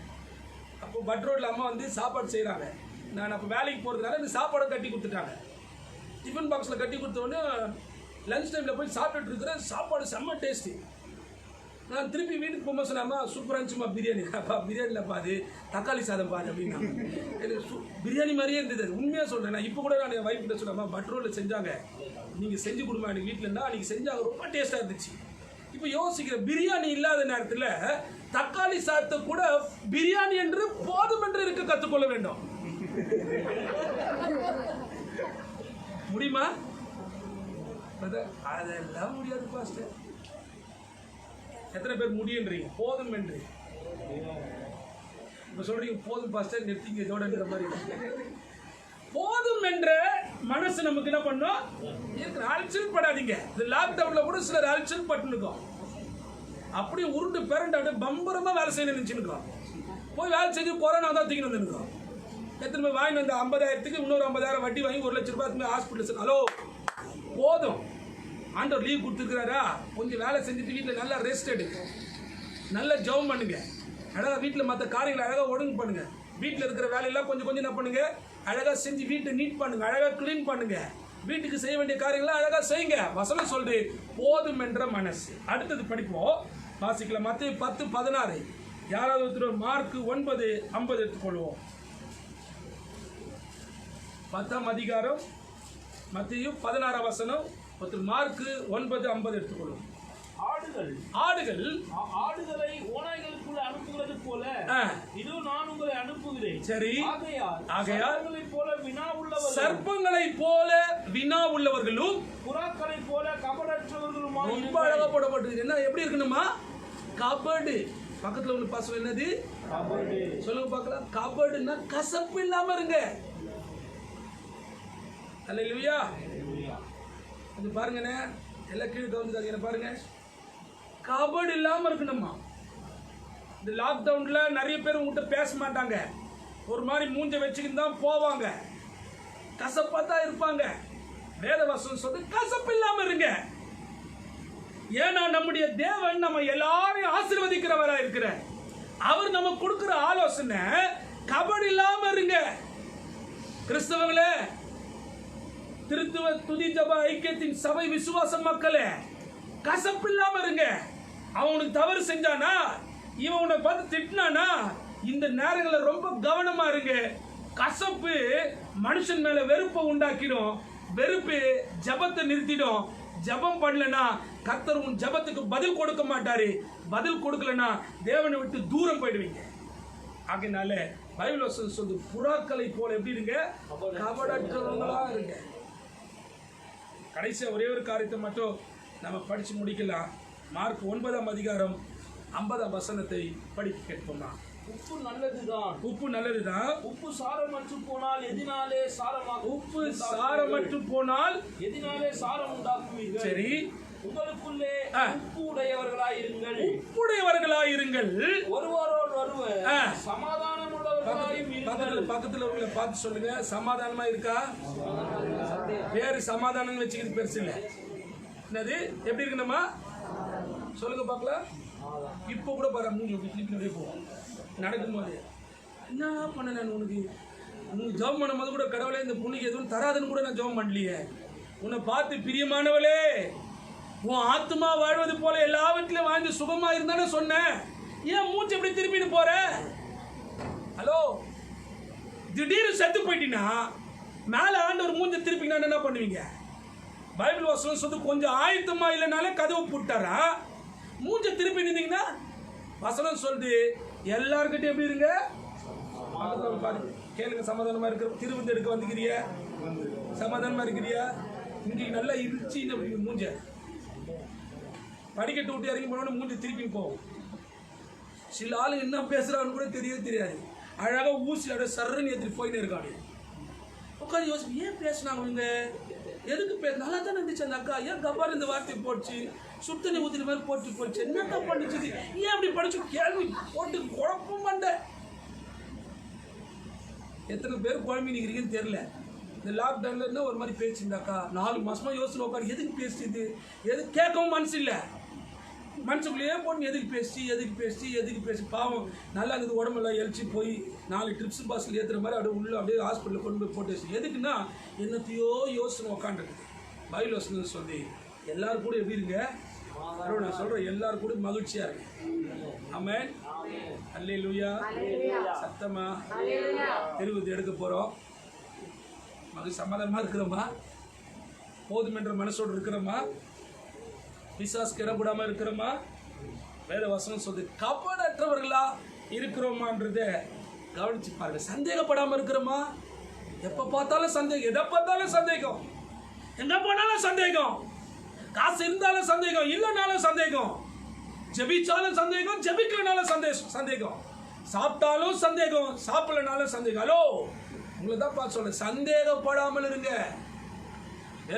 அப்போ பட் ரோட்ல அம்மா வந்து சாப்பாடு செய்யறாங்க. நான் அப்போ வேலைக்கு போறதுனால இந்த சாப்பாடை கட்டி கொடுத்துட்டாங்க. டிஃபன் பாக்ஸ்ல கட்டி கொடுத்தோடனே லஞ்ச் டைம்ல போய் சாப்பிட்டுட்டு இருக்கிறேன். சாப்பாடு செம்ம டேஸ்டி. நான் திருப்பி வீட்டுக்கு போகும்போது சொன்னாமா, சூப்பராக இருந்துச்சுமா பிரியாணி. அப்பா பிரியாணிலப்பா அது தக்காளி சாதம் பாரு அப்படின்னா. எனக்கு பிரியாணி மாதிரியே இருந்தது. உண்மையாக சொல்கிறேன். நான் இப்போ கூட நான் என் வைஃப் கிட்ட சொன்னாமா, பட் ரோட்டில் செஞ்சாங்க, நீங்கள் செஞ்சு கொடுமா எனக்கு வீட்டில் இருந்தால். அன்றைக்கி செஞ்சாங்க, ரொம்ப டேஸ்ட்டாக இருந்துச்சு. இப்போ யோசிக்கிறேன், பிரியாணி இல்லாத நேரத்தில் தக்காளி சாதத்தை கூட பிரியாணி என்று போதும் என்று இருக்க கற்றுக்கொள்ள வேண்டும். முடியுமா? அதெல்லாம் முடியாது பாஸ்டர். எத்தனை பேர் முடியுன்றீங்க? போதும் என்று இப்ப சொல்றீங்க. போதும் பாஸ்டர், நிறுத்திங்க இதோடன்ற மாதிரி. போதும் என்ற மனசு நமக்கு என்ன பண்ணும்? அலட்சியம் படாதீங்க. இந்த லாக்டவுன்ல கூட சிலர் அலட்சியம் பட்டுனுக்கோம். அப்படியே உருண்டு பேரண்ட் அப்படியே பம்பரமா வேலை செய்யணும் நினைச்சுருக்கோம். போய் வேலை செஞ்சு கொரோனா தான் தூக்கிட்டு வந்துருக்கோம். எத்தனை பேர் வாங்கி வந்த 50,000க்கு இன்னொரு 50,000 வட்டி வாங்கி 1 லட்சம் ரூபாய் ஹாஸ்பிட்டல். ஹலோ, போதும். ஆண்டவர் லீவ் கொடுத்துருக்கிறாரா? கொஞ்சம் வேலை செஞ்சுட்டு வீட்டில் நல்லா ரெஸ்ட் எடுங்க, நல்லா ஜெபம் பண்ணுங்க, அழகாக வீட்டில் மற்ற காரியங்களை அழகாக ஒழுங்கு பண்ணுங்க. வீட்டில் இருக்கிற வேலையெல்லாம் கொஞ்சம் கொஞ்சம் என்ன பண்ணுங்க, அழகாக செஞ்சு வீட்டை நீட் பண்ணுங்க, அழகாக கிளீன் பண்ணுங்க. வீட்டுக்கு செய்ய வேண்டிய காரியங்களை அழகாக செய்யுங்க. வசனம் சொல்றது போதும் என்ற மனசு. அடுத்தது படிப்போம், வாசிக்கலாம். மத்தேயு 10:16. யாராவது ஒருத்தர் மார்க் 9:50 எடுத்துக்கொள்வோம். 10ஆம் அதிகாரம் மத்தேயு 16ஆம் வசனம். ஒருத்தர் மார்க் 9:50 எடுத்துக்கொள்வோம். ஆடுகளை ஓநாய்களுக்குள்ள அனுப்புகிறது போல இதோ நான் உங்களை அனுப்புகிறேன். சரி, ஆகையால் சர்ப்பங்களைப் போல வினா உள்ளவர்களும் புறாக்களைப் போல கபடற்றவர்களுமா. ரொம்ப அழகா போடப்பட்டிருக்கு. என்ன எப்படி இருக்கணுமா? கபடு. பக்கத்துல உள்ள பாசம் என்னது? கபடு. சொல்லுங்க பார்க்கலாம். கபடுன்னா கசப்பு இல்லாம இருங்க. அல்லேலூயா. அது பாருங்கண்ணே, எல்லாம் கீழே கவனிச்சாங்க. என்ன பாருங்க, கபடு இல்லாம இருக்கணுமா? இந்த லாக்டவுன்ல நிறைய பேர் உங்ககிட்ட பேச மாட்டாங்க, ஒரு மாதிரி மூஞ்ச வச்சுக்கிட்டு தான் போவாங்க, கசப்பா தான் இருப்பாங்க. வேதவசனம் சொல்லி கசப்பு இல்லாம இருங்க. ஏன்னா நம்முடைய தேவன் நம்ம எல்லாரையும் ஆசீர்வதிக்கிறவரா இருக்கிறார். அவர் நம்ம கொடுக்கிற ஆலோசனை கபடு இல்லாம இருங்க. கிறிஸ்தவங்களே, திருத்துவ துதி ஜப ஐக்கியத்தின் சபை விசுவாச மக்களே, கசப்பு இல்லாம இருங்க. அவனுக்கு தவறு செஞ்சானா, இவன் உன்னை பார்த்து திட்டினானா, இந்த நேரங்களில் ரொம்ப கவனமா இருங்க. கசப்பு மனுஷன் மேல வெறுப்பை உண்டாக்கிடும். வெறுப்பு ஜபத்தை நிறுத்திடும். ஜெபம் பண்ணலனா கர்த்தர் உன் ஜெபத்துக்கு பதில் கொடுக்க மாட்டாரு. பதில் கொடுக்கலனா தேவனை விட்டு தூரம் போயிடுவீங்க. ஆகையினால பைபிள் வசனம் சொல்லுது, புறாக்களை போல எப்படி இருங்க, கபடற்றவங்களா இருங்க. கடைசியா ஒரே ஒரு காரியத்தை மட்டும் நம்ம படிச்சு முடிக்கலாம். மார்க் 9ஆம் அதிகாரம் 50ஆம் வசனத்தை படிக்க கேட்போமா? உப்பு நல்லதுதான், உப்பு நல்லதுதான். உப்பு சாரமற்று போனால் எதினாலே உப்பு சாரமற்று போனால் எதினாலே சாரம் உண்டாக்குவீர்கள். சரி, உங்களுக்குள்ளே உப்பு உடையவர்களாயிருங்கள், உப்புடையவர்களாயிருங்கள், ஒருவரோடு ஒருவர் சமாதானம் உள்ளவர்களாயும் இருங்கள். பக்கத்துல உங்களை பார்த்து சொல்லுங்க, சமாதானமா இருக்கா? பேரு சமாதானம் வச்சுக்கிறது பெருசு இல்லை. என்னது எப்படி இருக்குமா சொல்லுங்க பார்க்கலாம். இப்போ கூட பாரு, மூணு திருப்பி போவோம் நடக்கும்போது என்ன பண்ண நான் உனக்கு ஜெபம் பண்ணும்போது கூட கடவுளே இந்த பொண்ணுக்கு எதுவும் தராதுன்னு கூட நான் ஜெபம் பண்ணலையே. உன்னை பார்த்து பிரியமானவளே, உன் ஆத்மா வாழ்வது போல எல்லாவற்றிலும் வாழ்ந்து சுகமா இருந்தானே சொன்னேன். ஏன் மூச்சு எப்படி திருப்பிட்டு போற? ஹலோ, திடீர்னு செத்து போயிட்டீங்கன்னா மேல ஆண்டவர் மூஞ்ச திருப்பிங்கன்னா என்ன பண்ணுவீங்க? பைபிள் வசனம் சொல்லி கொஞ்சம் ஆயத்தமா இல்லைனாலே கதவு போட்டாரா. மூஞ்ச திருப்பி நின்றீங்கன்னா வசனம் சொல்லுது எல்லாருக்கிட்டையும் எப்படி இருங்க, கேளுங்க. சமாதானமா இருக்கிற திருவிந்து எடுக்க வந்துக்கிறிய, சமாதானமா இருக்கிறியா? இன்றைக்கு நல்லா இருந்துச்சு மூஞ்ச படிக்கட்டு விட்டு இறங்கி போனோன்னு மூஞ்சி திருப்பி போகும். சில ஆளுங்க என்ன பேசுறான்னு கூட தெரியவே தெரியாது. அழகாக ஊசி அப்படியே சர்றன்னு ஏற்றிட்டு போயின்னு இருக்காங்க. உட்காந்து யோசிப்பு, ஏன் பேசினாங்க இவங்க, எதுக்கு நல்லா தானே இருந்துச்சு அந்த அக்கா, ஏன் கப்பால் இந்த வார்த்தையை போச்சு, சுத்தனை ஊத்தின மாதிரி போச்சு, என்னக்கா பண்ணிச்சு, ஏன் அப்படி படிச்சு கேள்வி போட்டு குழப்பம் பண்ண. எத்தனை பேர் குழம்பி நிற்கிறீங்கன்னு தெரியல. இந்த லாக்டவுன்ல இருந்தால் ஒரு மாதிரி பேசியிருந்தாக்கா 4 மாசமா யோசனை உட்காரு, எதுக்கு பேசிது, எது கேட்கவும் மனசு இல்லை. மனசுக்குள்ளேயே போட்டு எதுக்கு பேசி பாவம் நல்லா இருக்குது, உடம்பெல்லாம் எழுச்சி போய் 4 ட்ரிப்ஸ் பாஸில் ஏற்றுற மாதிரி அப்படியே உள்ள அப்படியே ஹாஸ்பிட்டலில் கொண்டு போய் போட்டு எதுக்குன்னா என்னத்தையோ யோசனை உக்காண்டுருக்குது. பைபிள் வசனம் சொல்லி எல்லாரும் கூட எப்படி இருங்க, நான் சொல்கிறேன் எல்லாரும் கூட மகிழ்ச்சியாக இருக்கு. ஆமென், அல்லேலூயா. சத்தமா திருவிழா எடுக்க போகிறோம். சமாதானமாக இருக்கிறோமா? போதும் என்ற மனசோடு இருக்கிறோமா? பிசாசுக்கு இடம் கூடாம இருக்கிறோமா? வேத வசனம் சொல்லு, கபடற்றவர்களா இருக்கிறோமான்றத கவனிச்சு பாருங்க. சந்தேகப்படாம இருக்கிறோமா? எப்ப பார்த்தாலும் சந்தேகம், எதை பார்த்தாலும் சந்தேகம், எங்க போனாலும் சந்தேகம், காசு இருந்தாலும் சந்தேகம், இல்லைனாலும் சந்தேகம், ஜெபிச்சாலும் சந்தேகம், ஜெபிக்கலனாலும் சந்தேகம், சாப்பிட்டாலும் சந்தேகம், சாப்பிடலனாலும் சந்தேகம். ஹலோ, உங்களை தான் பார்த்து சொல்ல, சந்தேகப்படாமல் இருங்க.